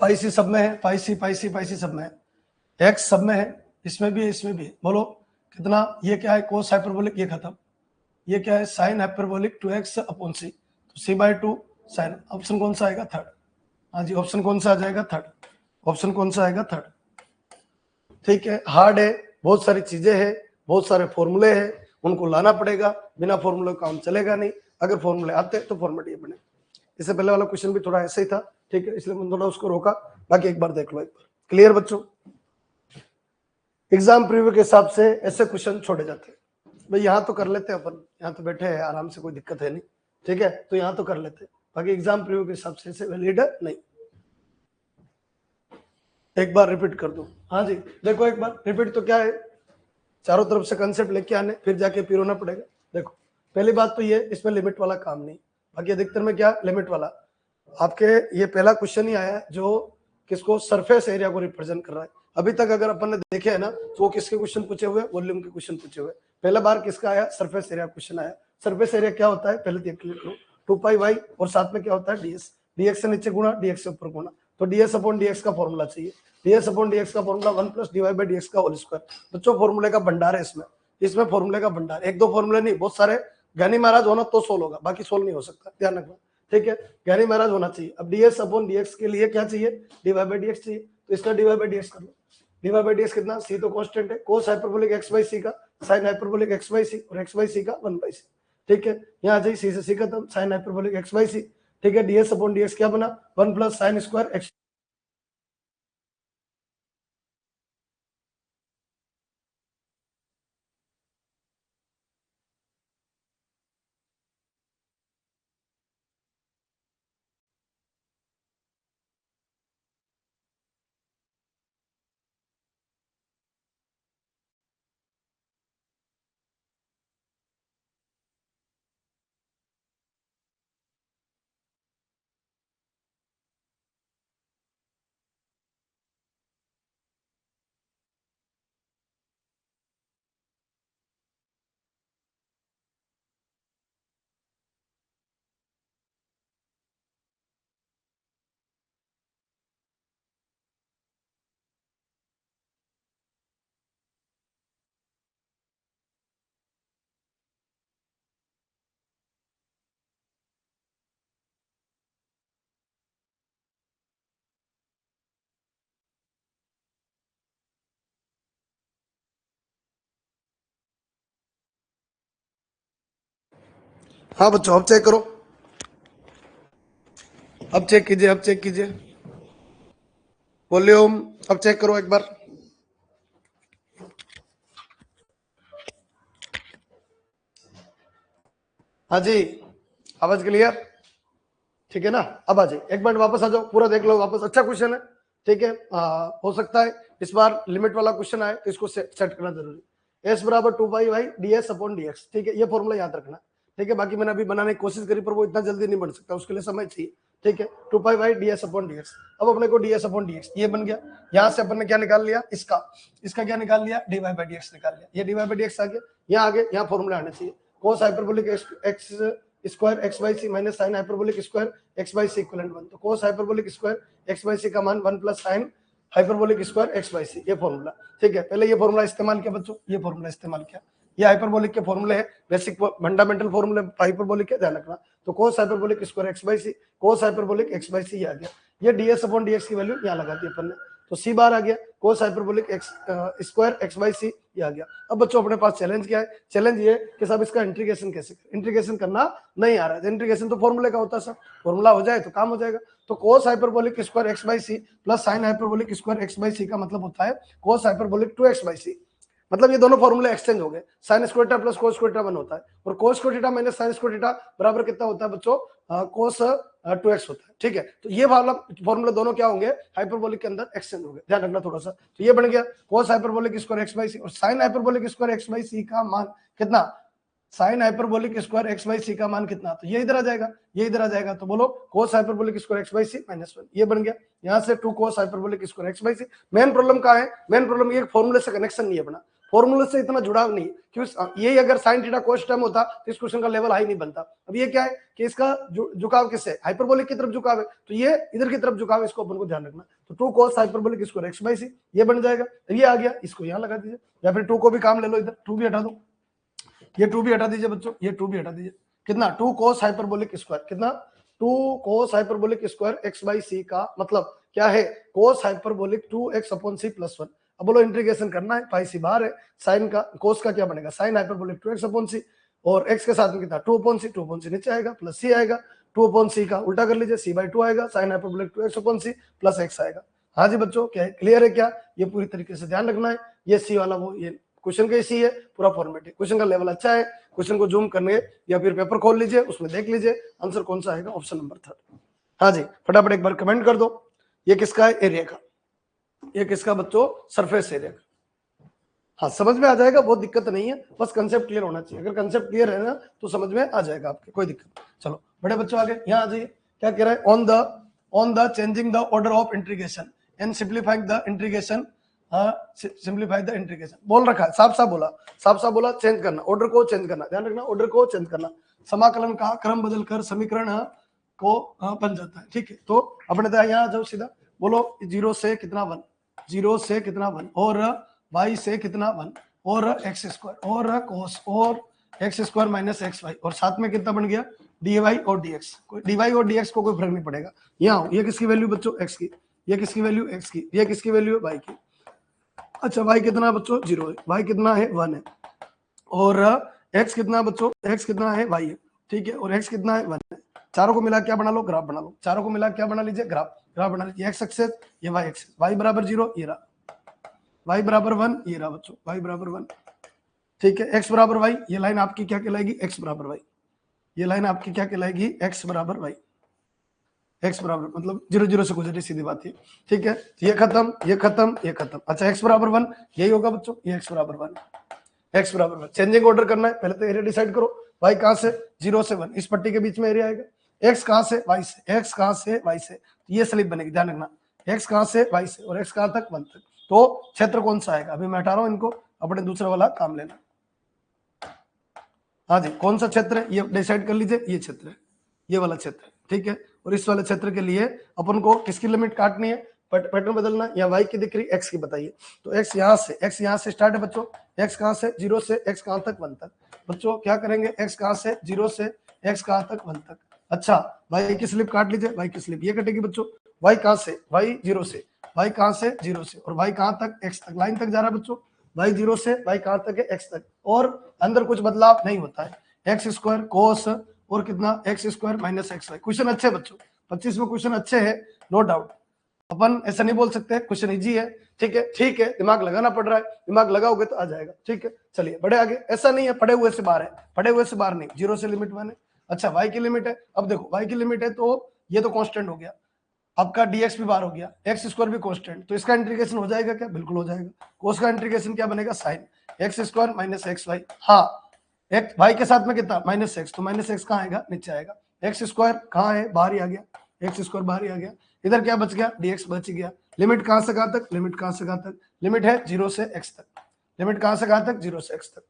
पाई सी सब में है, पाई सी पाई सी पाई सी सब में है, एक्स सब में है, इसमें भी है इसमें भी है, बोलो कितना, ये क्या है कोस हाइपरबोलिक, ये खत्म, ये क्या है साइन हाइपरबोलिक 2x अपॉन सी, तो सी बाई टू साइन, ऑप्शन कौन सा आएगा थर्ड, हाँ जी ऑप्शन कौन सा आ जाएगा थर्ड, ऑप्शन कौन सा आएगा थर्ड। ठीक है, हार्ड है, बहुत सारी चीजें हैं, बहुत सारे फॉर्मूले हैं, उनको लाना पड़ेगा, बिना फॉर्मूले काम चलेगा नहीं, अगर फॉर्मूले आते तो फॉर्मेट ये बने। इससे पहले वाला क्वेश्चन भी थोड़ा ऐसे ही था, ठीक है, इसलिए मैंने थोड़ा उसको रोका, बाकी एक बार देख लो, एक बार क्लियर बच्चों। एग्जाम प्रीव्यू के हिसाब से ऐसे क्वेश्चन छोड़े जाते हैं, भाई यहाँ तो कर लेते हैं अपन, यहाँ तो बैठे हैं आराम से, कोई दिक्कत है नहीं, ठीक है, तो यहाँ तो कर लेते हैं, बाकी एग्जाम प्रीव्यू के हिसाब से ऐसे वैलिड नहीं। एक बार रिपीट कर दो, हाँ जी देखो एक बार रिपीट, तो क्या है चारों तरफ से कंसेप्ट लेके आने, फिर जाके पिरोना पड़ेगा। देखो पहली बात तो ये, इसमें लिमिट वाला काम नहीं, बाकी अधिकतर में क्या लिमिट वाला, आपके ये पहला क्वेश्चन ही आया जो किसको, सरफेस एरिया को रिप्रेजेंट कर रहा है। अभी तक अगर अपन ने देखे है ना, तो वो किसके क्वेश्चन पूछे हुए, वॉल्यूम के क्वेश्चन पूछे हुए, पहला बार किसका आया, सरफेस एरिया क्वेश्चन आया। सरफेस एरिया क्या होता है पहले देख लो, 2πy और साथ में क्या होता है ds, dx से नीचे गुणा dx से ऊपर गुणा, तो ds अपॉन dx का फॉर्मूला चाहिए, ds अपॉन dx का formula 1 plus dy by dx का होल स्क्वायर। बच्चों फॉर्मूले का भंडार है इसमें, इसमें फॉर्मूले का भंडार, एक दो फॉर्मूले नहीं, बहुत सारे, ज्ञानी महाराज होना तो सोल्व होगा, बाकी सोल्व नहीं हो सकता, ध्यान रखना, ठीक है, ज्ञानी महाराज होना चाहिए। अब ds अपॉन dx के लिए क्या चाहिए, dy बाई dx चाहिए, तो इसका dy बाई dx कर लो, dy बाई dx कितना, c तो कांस्टेंट है, cos hyperbolic x by c का sin hyperbolic x by c और x बाई c का 1 बाई c, ठीक है, यहाँ आ जाइए c से c खत्म, sin hyperbolic x by c, ठीक है, ds अपॉन dx क्या बना 1 प्लस साइन स्क्वायर x। हाँ बच्चों अब चेक करो, अब चेक कीजिए, अब चेक कीजिए वॉल्यूम, अब चेक करो एक बार, हाँ जी आवाज क्लियर, ठीक है ना। अब आ जाइए एक मिनट वापस आ जाओ, पूरा देख लो वापस, अच्छा क्वेश्चन है, ठीक है, हो सकता है इस बार लिमिट वाला क्वेश्चन आए तो इसको सेट करना जरूरी, एस बराबर 2πy ds अपॉन dx, ठीक है, ये फॉर्मूला याद रखना, ठीक है, बाकी मैंने अभी बनाने की कोशिश करी पर वो इतना जल्दी नहीं बन सकता, उसके लिए समय चाहिए, ठीक है, 2πy ds अपॉन dx। अब अपने को ds अपॉन dx ये बन गया, यहाँ से अपन ने क्या निकाल लिया, इसका इसका क्या निकाल लिया, dy बाई dx निकाल लिया, ये dy बाई dx आ गया, यहाँ आगे यहाँ फॉर्मूला आना चाहिए, cos hyperbolic x square x by c minus sine hyperbolic square x by c equivalent 1, तो cos hyperbolic square x by c का मान 1 plus sine hyperbolic square x by c, ये फॉर्मूला, ठीक है, पहले ये फॉर्मूला इस्तेमाल किया बच्चों, ये फॉर्मूला इस्तेमाल किया, ये हाइपरबोलिक के फॉर्मूले है, बेसिक फंडामेंटल फॉर्मूले हाइपरबोलिक के, ध्यान रखना, तो cos hyperbolic square x by c, cos hyperbolic x by c, ये आ गया, ये ds अपॉन dx की वैल्यू यहाँ लगा दी अपन ने, तो c बार आ गया, cos hyperbolic x square x by c, ये आ गया। अब बच्चों अपने पास चैलेंज क्या है, चैलेंज ये कि साहब इसका इंटीग्रेशन कैसे करें, इंटीग्रेशन करना नहीं आ रहा है, इंटीग्रेशन तो फॉर्मूले का होता है सर, फॉर्मूला हो जाए तो काम हो जाएगा, तो cos hyperbolic square x by c plus sine hyperbolic square x by c का मतलब होता है cos हाइपरबोलिक 2x बाई सी, मतलब ये दोनों फॉर्मूले एक्सचेंज हो गए, sine square theta plus cos square theta 1 होता है, और cos square theta minus sine square theta बराबर कितना होता है बच्चों, cos 2x होता है, ठीक है, तो ये वाला फॉर्मूला दोनों क्या होंगे, हाइपरबोलिक के अंदर एक्सचेंज हो गए, ध्यान रखना थोड़ा सा, तो ये बन गया cos hyperbolic square x by c और sine hyperbolic square x by c का मान कितना, sine hyperbolic square x by c का मान कितना, तो ये इधर आ जाएगा, ये इधर आ जाएगा, तो बोलो cos hyperbolic square x by c minus 1, ये बन गया, यहाँ से 2 cos hyperbolic square x by c. Main problem कहाँ है, मेन प्रॉब्लम ये फॉर्मूले से कनेक्शन नहीं है अपना, फॉर्मूले से इतना जुड़ाव नहीं, क्योंकि ये अगर साइन थीटा कोस टर्म होता तो इस क्वेश्चन का लेवल हाई नहीं बनता। अब ये क्या है कि इसका झुकाव किससे, हाइपरबोलिक की तरफ झुकाव है, तो ये इधर की तरफ झुकाव है, इसको अपन को ध्यान रखना। तो 2 cos hyperbolic square x by c ये बन जाएगा। ये आ गया, इसको यहाँ लगा दीजिए, या फिर 2 को भी काम ले लो, इधर 2 भी हटा दो, ये 2 भी हटा दीजिए बच्चों, ये 2 भी हटा दीजिए। कितना 2 cos हाइपरबोलिक स्क्वायर, कितना 2 cos hyperbolic square x by c का मतलब क्या है, cos hyperbolic 2x upon c plus 1। अब बोलो इंटीग्रेशन करना है, पाई सी बाहर है, साइन का कोस का क्या बनेगा, sine hyperbolic 2x upon c, और x के साथ में कितना 2 अपॉन सी नीचे आएगा, प्लस सी आएगा, 2 अपॉन सी का उल्टा कर लीजिए, c बाई 2 आएगा, sine hyperbolic 2x upon c plus x आएगा। हाँ जी बच्चों, क्या क्लियर है क्या, ये पूरी तरीके से ध्यान रखना है। ये सी वाला वो ये क्वेश्चन का सी है, पूरा फॉर्मेट है, क्वेश्चन का लेवल अच्छा है, क्वेश्चन को जूम करने या फिर पेपर खोल लीजिए, उसमें देख लीजिए आंसर कौन सा आएगा, ऑप्शन नंबर 3। हाँ जी, फटाफट एक बार कमेंट कर दो, ये किसका है, एरिया का, ये किसका बच्चों, सरफेस एरिया का। हाँ समझ में आ जाएगा, बहुत दिक्कत नहीं है, बस कंसेप्ट क्लियर होना चाहिए। अगर कंसेप्ट क्लियर है ना तो समझ में आ जाएगा आपके, कोई दिक्कत नहीं। चलो बड़े बच्चों आगे यहाँ आ जाइए, क्या कह रहा है, on the changing the order of integration and simplifying the integration, simplify the integration बोल रखा है, साफ साफ बोला, चेंज करना, ऑर्डर को चेंज करना, ध्यान रखना, ऑर्डर को चेंज करना, समाकलन का क्रम बदलकर समीकरण को बन जाता है। ठीक है, तो अपने यहाँ जाओ सीधा, बोलो 0 से कितना 1, 0 से कितना 1, और y से कितना 1, और x स्क्वायर, और cos, और x square minus x y, और साथ में कितना बन गया dy और dx। कोई dy और dx को कोई फर्क नहीं पड़ेगा। यहाँ ये किसकी वैल्यू बच्चों, x की, ये किसकी वैल्यू x की, ये किसकी वैल्यू है y की। अच्छा y कितना बच्चों 0 है, y कितना है 1 है, और x कितना बच्चों, x कितना है y है, ठीक है, और x कितना है 1 है। चारों को मिला क्या बना लो, ग्राफ बना लो, चारों को मिला क्या बना लीजिए, ग्राफ बना लीजिए, x एक्सिस, ये y एक्सिस, y बराबर 0 ये रहा, y बराबर 1 ये रहा बच्चों, y बराबर 1, ठीक है, x बराबर y, ये लाइन आपकी क्या कहलाएगी, x बराबर y, ये लाइन आपकी क्या कहलाएगी, x बराबर y, x बराबर मतलब 0 0 से गुजरी, सीधी बात है, ठीक है, ये खत्म, ये खत्म, ये खत्म। अच्छा x बराबर 1 यही होगा बच्चों, ये x बराबर 1, x बराबर 1, चेंजिंग ऑर्डर करना है, पहले तो एरिया डिसाइड करो, y कहां से 0 से 1, इस पट्टी के बीच में एरिया आएगा, x कहां से y से, x कहां से y से, ये स्लिप बनेगी, ध्यान रखना, x कहां से y से, और x कहां तक 1 तक, तो क्षेत्र कौन सा आएगा, अभी मैं हटा रहा हूं इनको, अपने दूसरा वाला काम लेना। हाँ जी, कौन सा क्षेत्र है ये डिसाइड कर लीजिए, ये क्षेत्र है, ये वाला क्षेत्र है, ठीक है, और इस वाले क्षेत्र के लिए अपन को किसकी लिमिट काटनी है, पैटर्न बदलना, या y की दिख रही, x की बताइए, तो x यहाँ से स्टार्ट है बच्चों, x कहां से 0 से x कहां तक 1 तक, बच्चों क्या करेंगे, x कहां से 0 से x कहां तक 1 तक। अच्छा y की स्लिप काट लीजिए, y की स्लिप ये कटेगी बच्चों, y कहां से, y 0 से, y कहां से 0 से, और y कहां तक, x तक, लाइन तक जा रहा है बच्चों, y 0 से y कहां तक है, x तक, और अंदर कुछ बदलाव नहीं होता है, एक्स स्क्वायर कोस, और कितना x square minus x y. Question अच्छे बच्चों, 25 में क्वेश्चन अच्छे है, नो डाउट, अपन ऐसा नहीं बोल सकते, क्वेश्चन इजी है, ठीक है, दिमाग लगाना पड़ रहा है, दिमाग लगाओगे तो आ जाएगा, ठीक है। चलिए बड़े आगे, ऐसा नहीं है पढ़े हुए से बाहर है, पढ़े हुए से बाहर नहीं, 0 से लिमिट 1 है। अच्छा y की लिमिट है, अब देखो y की लिमिट है तो ये तो कांस्टेंट हो गया, आपका dx भी बाहर हो गया, एक्स स्क्वायर भी कांस्टेंट, तो इसका इंटीग्रेशन हो जाएगा क्या, बिल्कुल हो जाएगा, कोस का इंटीग्रेशन क्या बनेगा, sine x square minus x y, हाँ एक y के साथ में कितना माइनस एक्स, तो माइनस एक्स कहाँ आएगा, नीचे आएगा, एक्स स्क्वायर कहाँ है, बाहर ही आ गया, एक्स स्क्वायर बाहर ही आ गया, इधर क्या बच गया, dx बच गया, लिमिट कहाँ से कहाँ तक, लिमिट कहाँ से कहाँ तक, लिमिट है 0 से x तक, लिमिट कहाँ से कहाँ तक, 0 से x तक।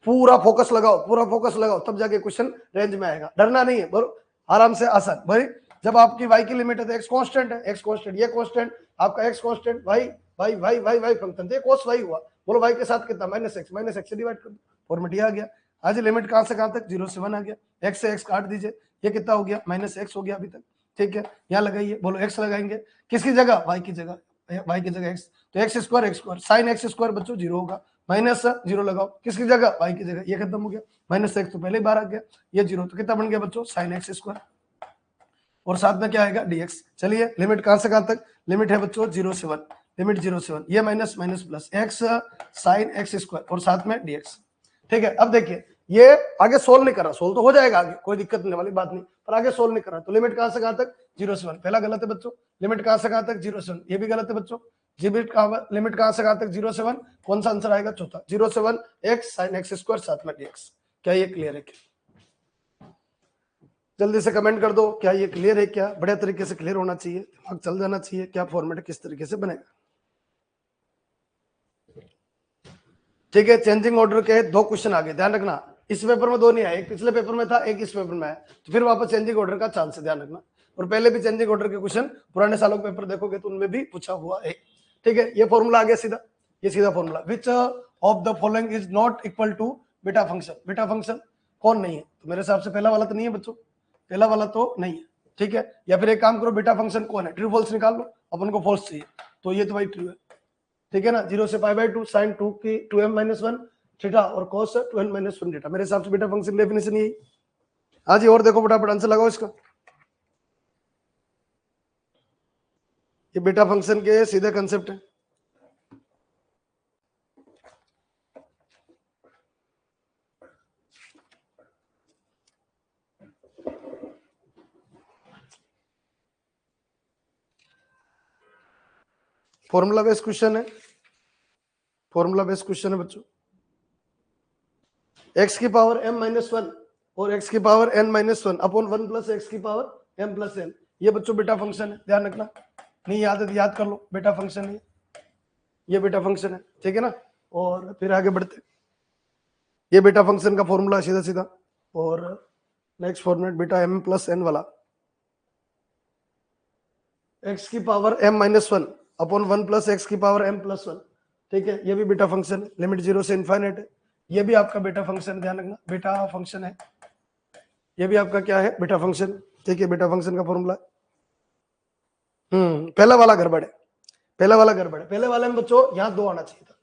पूरा फोकस लगाओ, तब जाके क्वेश्चन रेंज में आएगा, डरना नहीं है, बरो आराम से आसान। भाई जब आपकी y की लिमिट है तो x कांस्टेंट है, x कांस्टेंट, ये कांस्टेंट, आपका x कांस्टेंट, y फंक्शन, तो cos y हुआ, बोलो y के साथ कितना माइनस एक्स से डिवाइड कर दो, फॉर्मेट आ गया। आज लिमिट कहां से कहां तक, 0 से 1 आ गया, x से x काट दीजिए, ये कितना हो गया, माइनस एक्स हो गया अभी तक, ठीक है, यहाँ लगाइए, बोलो x लगाएंगे किसकी जगह, y की जगह x, तो x square sine x square बच्चों 0 होगा, माइनस 0 लगाओ, किसकी जगह, y की जगह, ये खत्म हो गया, माइनस एक्स तो पहले ही बाहर आ गया, ये 0, तो कितना बन गया बच्चों, साइन एक्स स्क्वायर, और साथ में क्या आएगा, dx। चलिए लिमिट कहां से कहां तक, लिमिट है बच्चों 0 से 1, लिमिट 0 से 1, ये minus plus x sign x square, और साथ में dx, ठीक है। अब देखिए ये आगे सोल्व नहीं कर रहा, सोल्व तो हो जाएगा आगे, कोई दिक्कत नहीं वाली बात नहीं, पर आगे सोल्व नहीं कर रहा, तो लिमिट कहां से कहां तक, 0 से 1, पहला गलत है बच्चों, लिमिट कहां से कहां तक, 0 से 1, ये भी गलत है बच्चों, लिमिट कहां से कहां तक, 0 से 1, कौन सा आंसर आएगा, चौथा, 0 से 1 x साइन एक्स स्क्वायर साथ में dx। क्या ये क्लियर है क्या, जल्दी से कमेंट कर दो, क्या ये क्लियर है क्या, बढ़िया तरीके से क्लियर होना चाहिए, दिमाग चल जाना चाहिए, क्या फॉर्मेट किस तरीके से बनेगा। ठीक है, चेंजिंग ऑर्डर के 2 क्वेश्चन आ गए, ध्यान रखना। इस पेपर में 2 नहीं आए, एक पिछले पेपर में था, एक इस पेपर में है, तो फिर वापस चेंजिंग ऑर्डर का चांस है, ध्यान रखना। और पहले भी चेंजिंग ऑर्डर के क्वेश्चन पुराने सालों के पेपर देखोगे तो उनमें भी पूछा हुआ है। ठीक है, ये फॉर्मूला आ गया सीधा, ये सीधा formula. Which of the following is not equal to beta function. Beta function कौन नहीं है? तो मेरे हिसाब से पहला वाला तो नहीं है बच्चों, पहला वाला तो नहीं है। ठीक है, या फिर एक काम करो, बीटा फंक्शन कौन है, ट्रू फॉल्स निकाल लो, अपन को फॉल्स चाहिए, तो ये तो भाई ट्रू है। ठीक है ना, 0 से π/2 sin 2 की 2m-1 थीटा और cos 2n-1 थीटा। मेरे हिसाब से बीटा फंक्शन डेफिनेशन यही। हाँ जी, और देखो फटाफट आंसर लगाओ इसका। ये बीटा फंक्शन के सीधे कंसेप्ट है। फॉर्मूला बेस्ड क्वेश्चन है, फॉर्मूला बेस्ड क्वेश्चन है बच्चों। x की पावर m-1 और x की power n-1 upon 1 plus x की पावर m+n, ये बच्चों बीटा फंक्शन है, ध्यान रखना। नहीं याद है तो याद कर लो, बीटा फंक्शन है ये बीटा फंक्शन है। ठीक है ना, और फिर आगे बढ़ते, ये बीटा फंक्शन का फॉर्मूला सीधा सीधा। और नेक्स्ट फॉर्मेट बीटा m+n वाला, x की power m-1 upon 1 plus x की पावर m+1। ठीक है, ये भी बीटा फंक्शन है, लिमिट 0 से इनफाइनाइट है, ये भी आपका बीटा फंक्शन, ध्यान रखना, बीटा फंक्शन है, ये भी आपका क्या है, बीटा फंक्शन। ठीक है, बीटा फंक्शन का फॉर्मूला। पहला वाला गड़बड़ है, पहला वाला गड़बड़ है। पहले वाले में बच्चों यहाँ 2 आना चाहिए था,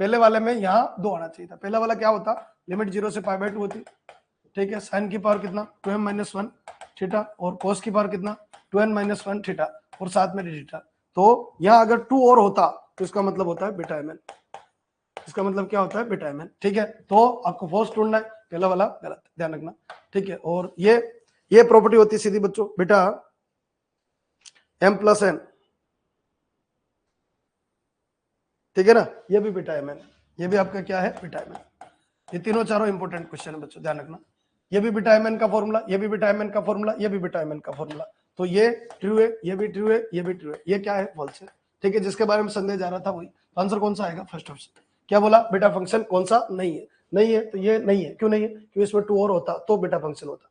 पहले वाले में यहाँ 2 आना चाहिए था। पहला वाला क्या होता, लिमिट 0 से π/2 होती। ठीक है, साइन की पावर कितना 2m-1 थीटा और कोस की पावर कितना 2n-1 थीटा और साथ में थीटा। तो यहाँ अगर 2 और होता तो इसका मतलब होता है बीटा mn, इसका मतलब क्या होता है, बीटा mn। ठीक है, तो आपको फोर्स ढूंढना है, पहला वाला गलत, ध्यान रखना। ठीक है, और ये प्रॉपर्टी होती है सीधी बच्चों, बीटा m+n। ठीक है ना, ये भी बीटा mn, ये भी आपका क्या है, बीटा mn। ये तीनों चारों इंपॉर्टेंट क्वेश्चन है बच्चों, ध्यान रखना। ये भी बीटा mn का फॉर्मूला, ये भी बीटा mn का फॉर्मूला, ये भी बीटा mn का फॉर्मूला। तो ये ट्रू है, ये भी ट्रू है, ये भी ट्रू है, ये क्या है, फॉल्स है। ठीक है, जिसके बारे में संदेह जा रहा था वही। तो आंसर कौन सा आएगा, फर्स्ट ऑप्शन। क्या बोला, बीटा फंक्शन कौन सा नहीं है, नहीं है, तो ये नहीं है। क्यों नहीं है, क्योंकि इसमें 2 और होता तो बीटा फंक्शन होता।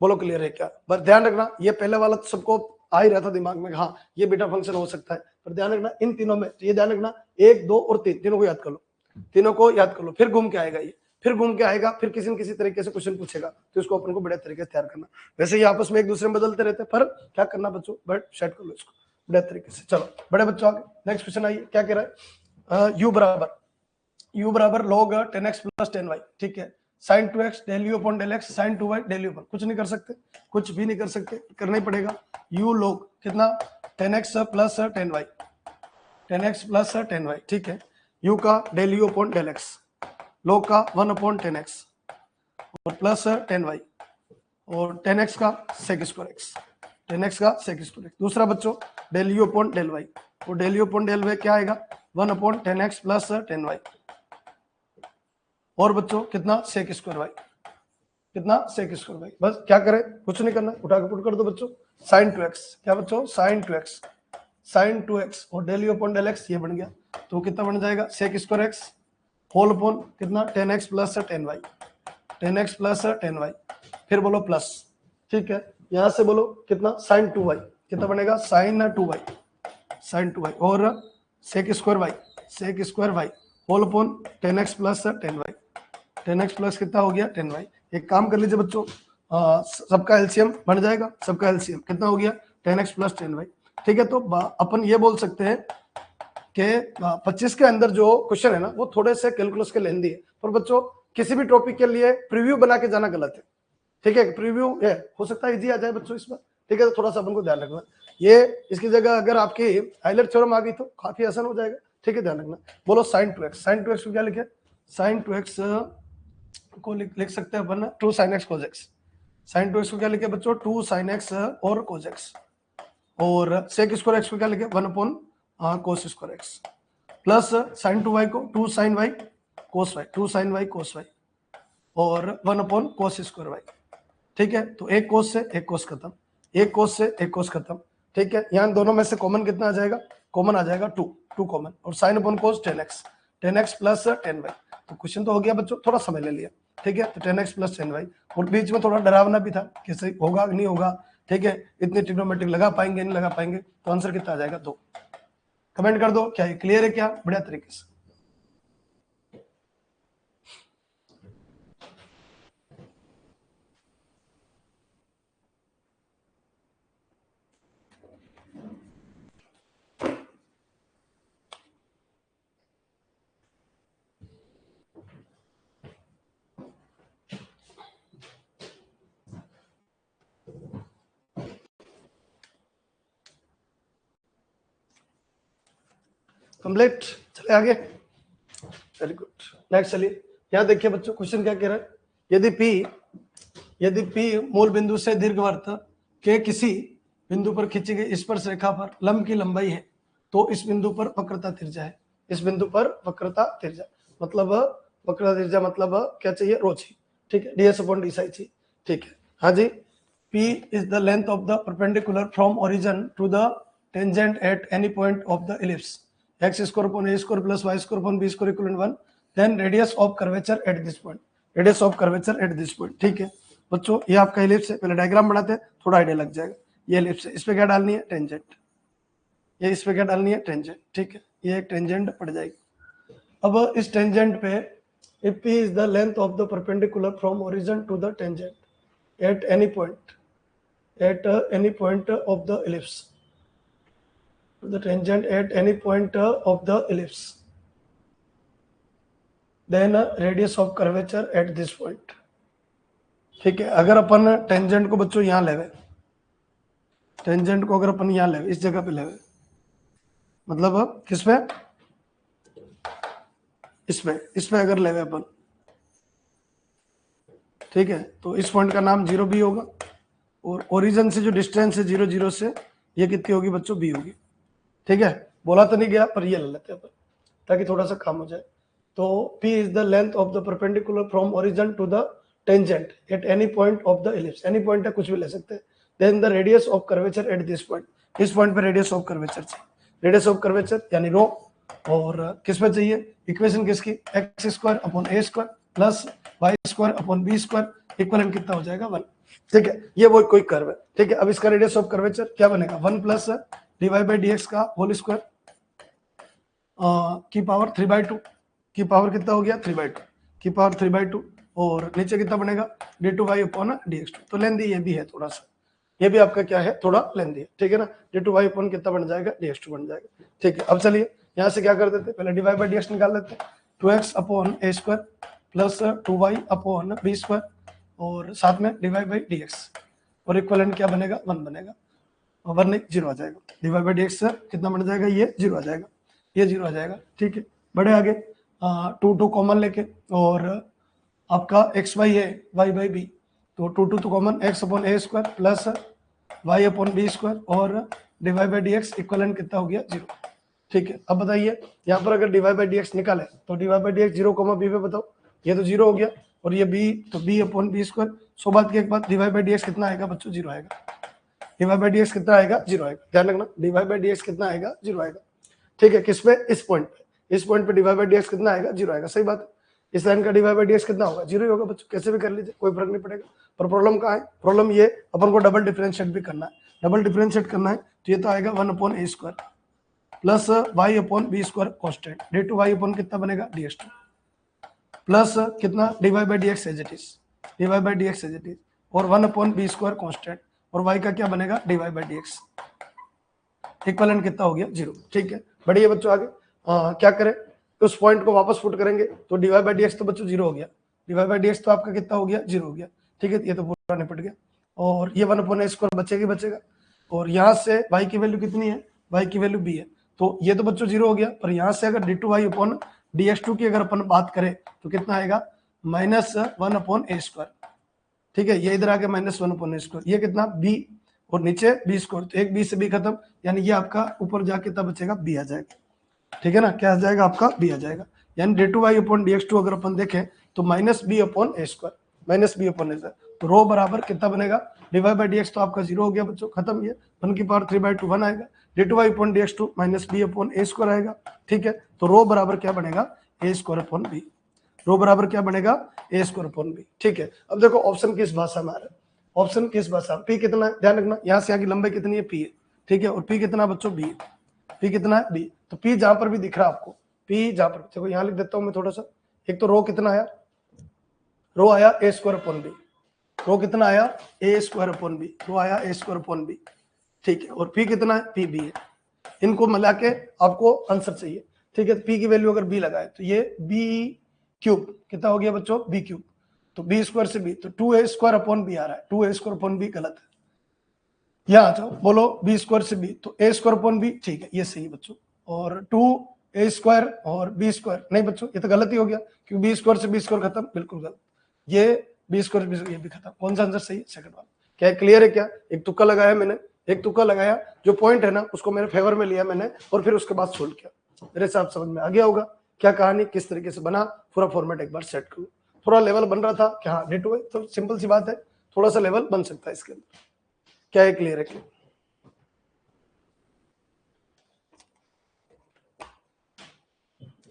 बोलो क्लियर है क्या? बस ध्यान रखना, ये पहले वाला तो सबको आ ही रहा था दिमाग में, हाँ ये बीटा फंक्शन हो सकता है, पर ध्यान रखना इन तीनों में, ये ध्यान रखना 1, 2 और 3 तीनों को याद कर लो, तीनों को याद कर लो। फिर घूम के आएगा ये, फिर घूम के आएगा, फिर किसी न किसी तरीके से क्वेश्चन पूछेगा, तो इसको अपन को बड़े तरीके से तैयार करना। वैसे ये आपस में एक दूसरे में बदलते रहते हैं, पर क्या करना बच्चों, बट सेट कर लो इसको बड़े तरीके से। चलो बड़े बच्चों आगे नेक्स्ट क्वेश्चन आइए, क्या कह रहा है, u बराबर log 10x प्लस 10y। ठीक है, sin 2x del u upon del x, sin 2y del u upon, कुछ नहीं कर सकते, कुछ भी नहीं कर सकते, करना ही पड़ेगा। u log कितना 10x plus 10y, 10x plus 10y। ठीक है, u का del u upon del x, log का 1 अपॉन 10x और प्लस 10y और 10x का sec स्क्वायर x, 10x का sec स्क्वायर x। दूसरा बच्चों del u upon del y, और del u upon del y क्या आएगा, 1 अपॉन 10x प्लस 10y और बच्चों कितना sec स्क्वायर y, कितना sec स्क्वायर y। बस क्या करें, कुछ नहीं करना, उठा के पुट कर दो बच्चों, sin 2x, क्या बच्चों sin 2x और del u upon del x, ये बन गया। तो कितना बन जाएगा, sec square x whole upon कितना 10x plus 10y, 10x plus 10y, फिर बोलो प्लस। ठीक है, यहां से बोलो कितना sin 2y, कितना बनेगा sin 2y और sec square y whole upon 10x plus 10y, 10x plus कितना हो गया 10y। एक काम कर लीजिए बच्चों, सबका एलसीएम बन जाएगा, सबका एलसीएम कितना हो गया 10x प्लस 10y। ठीक है, तो अपन ये बोल सकते हैं कि 25 के अंदर जो क्वेश्चन है ना वो थोड़े से कैलकुलस के लेंदी है, पर बच्चों किसी भी टॉपिक के लिए प्रीव्यू बना के जाना गलत है। ठीक है, प्रीव्यू है, हो सकता है इजी आ जाए बच्चों इसमें। ठीक है, तो थोड़ा सा अपन को ध्यान रखना, ये इसकी जगह अगर आपकी हाइलाइट थ्योरम आ गई तो काफी आसान हो जाएगा। ठीक है, ध्यान रखना। बोलो sin 2x को क्या लिखे, sin 2x को लिख सकते हैं अपन 2 sin x cos x। sin 2x को क्या लिखे बच्चों, 2 sin x और cos x, और sec स्क्वायर x को क्या लिखे 1 upon cos square x, plus sin 2y को 2 sin y cos y, 2 sin y cos y और 1 अपॉन cos स्क्वायर y। ठीक है, तो एक cos से एक cos खत्म, एक cos से एक cos खत्म। ठीक है, यहाँ दोनों में से कॉमन कितना आ जाएगा, कॉमन आ जाएगा 2 कॉमन, और sin upon cos 10x plus 10y। तो क्वेश्चन तो हो गया बच्चों, थोड़ा समय ले लिया, ठीक है। तो 10x प्लस 10y, और बीच में थोड़ा डरावना भी था कि सही होगा कि नहीं होगा, ठीक है, इतने ट्रिग्नोमेट्रिक लगा पाएंगे नहीं लगा पाएंगे। तो आंसर कितना आ जाएगा 2। कमेंट कर दो क्या ये क्लियर है क्या, बढ़िया तरीके से। कंप्लीट, चले आगे, वेरी गुड। नेक्स्ट चलिए, यहाँ देखिए बच्चों क्वेश्चन क्या कह रहा है, यदि P मूल बिंदु से दीर्घवृत्त के किसी बिंदु पर खींची गई स्पर्श रेखा पर लंब की लंबाई है, तो इस बिंदु पर वक्रता त्रिज्या है। इस बिंदु पर वक्रता त्रिज्या मतलब वक्रता त्रिज्या मतलब क्या चाहिए, रो चाहिए, ठीक है, ds अपॉन डी साई चाहिए, ठीक है। हाँ जी, P is the length of the perpendicular from origin to the tangent at any point of the ellipse, x square upon a square plus y square upon b square equal to 1, then radius of curvature at this point, radius of curvature at this point, ठीक है बच्चों। ये आपका ellipse है, पहले diagram बनाते हैं, थोड़ा आइडिया लग जाएगा। ये एलिप्स है, इस पे क्या डालनी है, टेंजेंट, ये इस पे क्या डालनी है, टेंजेंट, ठीक है, ये एक टेंजेंट पड़ जाएगी। अब इस टेंजेंट पे if P is the length of the perpendicular from origin to the tangent at any point of the ellipse, to the tangent at any point of the ellipse, then radius of curvature at this point, ठीक है। अगर अपन tangent को बच्चों यहाँ लेवे, tangent को अगर अपन यहाँ लेवे, इस जगह पे लेवे, मतलब किस पे, इसमें अगर लेवे अपन, ठीक है, तो इस पॉइंट का नाम 0b होगा, और ओरिजिन से जो डिस्टेंस है 0 0 से, ये कितनी होगी बच्चों, b होगी, ठीक है। बोला तो नहीं गया पर ये ले लेते हैं अपन ताकि थोड़ा सा काम हो जाए। तो P is the length of the perpendicular from origin to the tangent at any point of the ellipse, any point है, कुछ भी ले सकते हैं। Then the radius of curvature at this point, इस पॉइंट पे radius of curvature चाहिए, radius of curvature यानी रो, और किस पे चाहिए, इक्वेशन किसकी, x square upon a square plus y square upon b square equivalent कितना हो जाएगा 1, ठीक है। ये वो कोई कर्व है, ठीक है। अब इसका रेडियस ऑफ कर्वेचर क्या बनेगा, 1 प्लस dy बाई dx का होल स्क्वायर की पावर 3/2, की पावर कितना हो गया 3/2, की पावर 3/2, और नीचे कितना बनेगा d2y अपॉन dx2। तो लेंदी ये भी है थोड़ा सा, ये भी आपका क्या है, थोड़ा लेंदी है, ठीक है ना। d2y अपॉन कितना बन जाएगा, dx2 बन जाएगा, ठीक है। अब चलिए यहाँ से क्या कर देते, पहले dy बाई dx निकाल लेते हैं, 2x upon a square plus 2y upon b square, और साथ में dy बाई dx, और इक्वलेंट क्या बनेगा 1 बनेगा, और 1 नहीं 0 आ जाएगा, dy बाई dx कितना बन जाएगा, ये 0 आ जाएगा, ये 0 आ जाएगा, ठीक है। बड़े आगे 2 कॉमन लेके, और आपका एक्स वाई है y बाई बी, तो 2 तो common, x upon a square plus y upon b square, और dy बाई dx इक्वलेंट कितना हो गया 0, ठीक है। अब बताइए यहाँ पर अगर dy बाई dx निकाले तो dy बाई dx 0, b पे बताओ, ये तो 0 हो गया, और ये b, तो b अपॉन b स्क्वायर। सो बात की एक बात, dy बाई dx कितना आएगा बच्चों, 0 आएगा, dy बाई dx कितना आएगा, 0 आएगा, ध्यान रखना, dy बाई dx कितना आएगा, 0 आएगा, ठीक है। किस पे, इस पॉइंट पे, इस पॉइंट पे dy बाई dx कितना आएगा, 0 आएगा, सही बात है। इस लाइन का dy बाई dx कितना होगा, 0 ही होगा बच्चों, कैसे भी कर लीजिए, कोई फर्क नहीं पड़ेगा। पर प्रॉब्लम कहाँ है, प्रॉब्लम ये अपन को डबल डिफरेंशिएट भी करना है, डबल डिफरेंशिएट करना है, तो ये तो आएगा 1 upon a square plus y upon b square constant, d2y upon कितना बनेगा dx2, प्लस कितना dy by dx as it is, dy by dx as it is, और 1 अपॉन b स्क्वायर कॉन्स्टेंट, और y का क्या बनेगा dy बाई dx, इक्वलेंट कितना हो गया 0, ठीक है। बढ़िया बच्चों, आगे क्या करें, तो उस पॉइंट को वापस पुट करेंगे, तो dy बाई dx तो बच्चों 0 हो गया, dy बाई dx तो आपका कितना हो गया, 0 हो गया, ठीक है। ये तो पूरा निपट गया, और ये 1 अपॉन a स्क्वायर बचेगा बचेगा, और यहाँ से y की वैल्यू कितनी है, y की वैल्यू b है, तो ये तो बच्चों 0 हो गया। पर यहाँ से अगर d2y अपॉन dx2 की अगर अपन बात करें तो कितना आएगा, -1 अपॉन a स्क्वायर, ठीक है। ये इधर आके -1 अपॉन a स्क्वायर, ये कितना b, और नीचे b स्क्वायर, तो एक b से b खत्म, यानी ये आपका ऊपर जाके तब बचेगा b आ जाएगा, ठीक है ना। क्या आ जाएगा आपका b आ जाएगा, यानी d2y अपॉन dx2 अगर अपन देखें तो -b upon a square, -b upon a square, तो रो बराबर कितना बनेगा, dy बाई dx तो आपका 0 हो गया बच्चों, खत्म, ये 1 की पावर 3/2 1 आएगा, d2y upon dx2 -b upon a square आएगा, ठीक है। तो रो बराबर क्या बनेगा, a स्क्वायर अपॉन b। रो बराबर क्या बनेगा, ए स्क्वायर अपॉन बी। ठीक है, अब देखो ऑप्शन किस भाषा में आ रहा है, ऑप्शन किस भाषा, पी कितना है, ध्यान रखना यहाँ से यहाँ की लंबाई कितनी है, पी है। ठीक है, और पी कितना है बच्चों, बी है। पी कितना है, बी। तो पी जहां पर भी दिख रहा है आपको, पी जहां पर, देखो यहाँ लिख देता हूं मैं थोड़ा सा। एक तो रो कितना आया, रो आया ए स्क्वायर अपॉन बी, रो कितना आया, ए स्क्वायर अपॉन बी, रो आया ए स्क्वायर अपॉन बी। ठीक है, और पी कितना है, पी बी है। इनको मिला के आपको आंसर चाहिए। ठीक है, पी की वैल्यू अगर बी लगाए तो ये बी क्यूब कितना हो गया बच्चों, बी क्यूब। तो बी स्क्वायर से बी, तो 2a स्क्वायर अपॉन बी आ रहा है, 2a स्क्वायर अपॉन बी गलत है। यहाँ आ जाओ, बोलो बी स्क्वायर से बी, तो ए स्क्वायर अपॉन बी, ठीक है ये सही है बच्चों। और 2a स्क्वायर और बी स्क्वायर, नहीं बच्चों ये तो गलत ही हो गया, क्योंकि बी स्क्वायर से बी स्क्वायर खत्म, बिल्कुल गलत। ये बी स्क्वायर बी, ये भी खत्म। कौन सा आंसर सही है, सेकंड वाला। क्या क्लियर है क्या, एक तुक्का लगाया मैंने, एक तुक्का लगाया, जो पॉइंट है ना उसको मेरे फेवर में लिया मैंने, और फिर उसके बाद सोल्व किया। मेरे हिसाब समझ में आ गया होगा क्या कहानी किस तरीके से बना, पूरा फॉर्मेट एक बार सेट करूँ। थोड़ा लेवल बन रहा था कि हाँ डिटो है, तो सिंपल सी बात है, थोड़ा सा लेवल बन सकता है इसके अंदर। क्या है, क्लियर है क्या,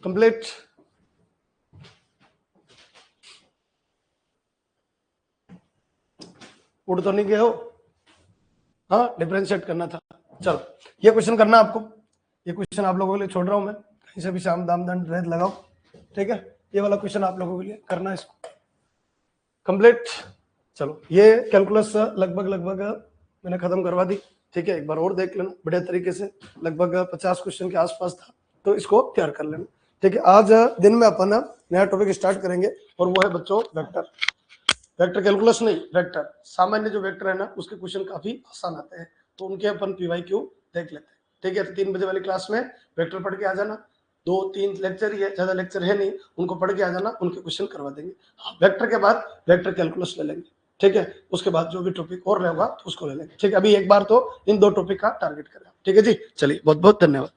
कंप्लीट। उड़ तो नहीं गए हो, हाँ डिफरेंशिएट करना था। चलो ये क्वेश्चन करना आपको, ये क्वेश्चन आप लोगों के लिए छोड़ रहा हूं मैं, कहीं से भी शाम दाम दंड भेद लगाओ। ठीक है, ये वाला क्वेश्चन आप लोगों के लिए करना है, इसको कंप्लीट। चलो ये कैलकुलस लगभग मैंने खत्म करवा दी। ठीक है, एक बार और देख लेना बढ़िया तरीके से, लगभग 50 क्वेश्चन के आसपास था, तो इसको तैयार कर लेना। ठीक है, आज दिन में अपन नया टॉपिक स्टार्ट करेंगे, और वो है बच्चों वेक्टर। वेक्टर कैलकुलस नहीं, वेक्टर सामान्य जो वेक्टर है ना उसके क्वेश्चन काफी आसान आते हैं, तो उनके अपन पीवाईक्यू देख लेते हैं। ठीक है, तो 3 बजे वाली क्लास में वेक्टर पढ़ के आ जाना, 2-3 लेक्चर ही है, ज्यादा लेक्चर है नहीं, उनको पढ़ के आ जाना, उनके क्वेश्चन करवा देंगे। हाँ, वेक्टर के बाद वेक्टर कैलकुलस ले लेंगे। ठीक है, उसके बाद जो भी टॉपिक और रहेगा तो उसको ले लेंगे। ठीक है, अभी एक बार तो इन 2 टॉपिक का टारगेट करें। ठीक है जी, चलिए बहुत बहुत धन्यवाद।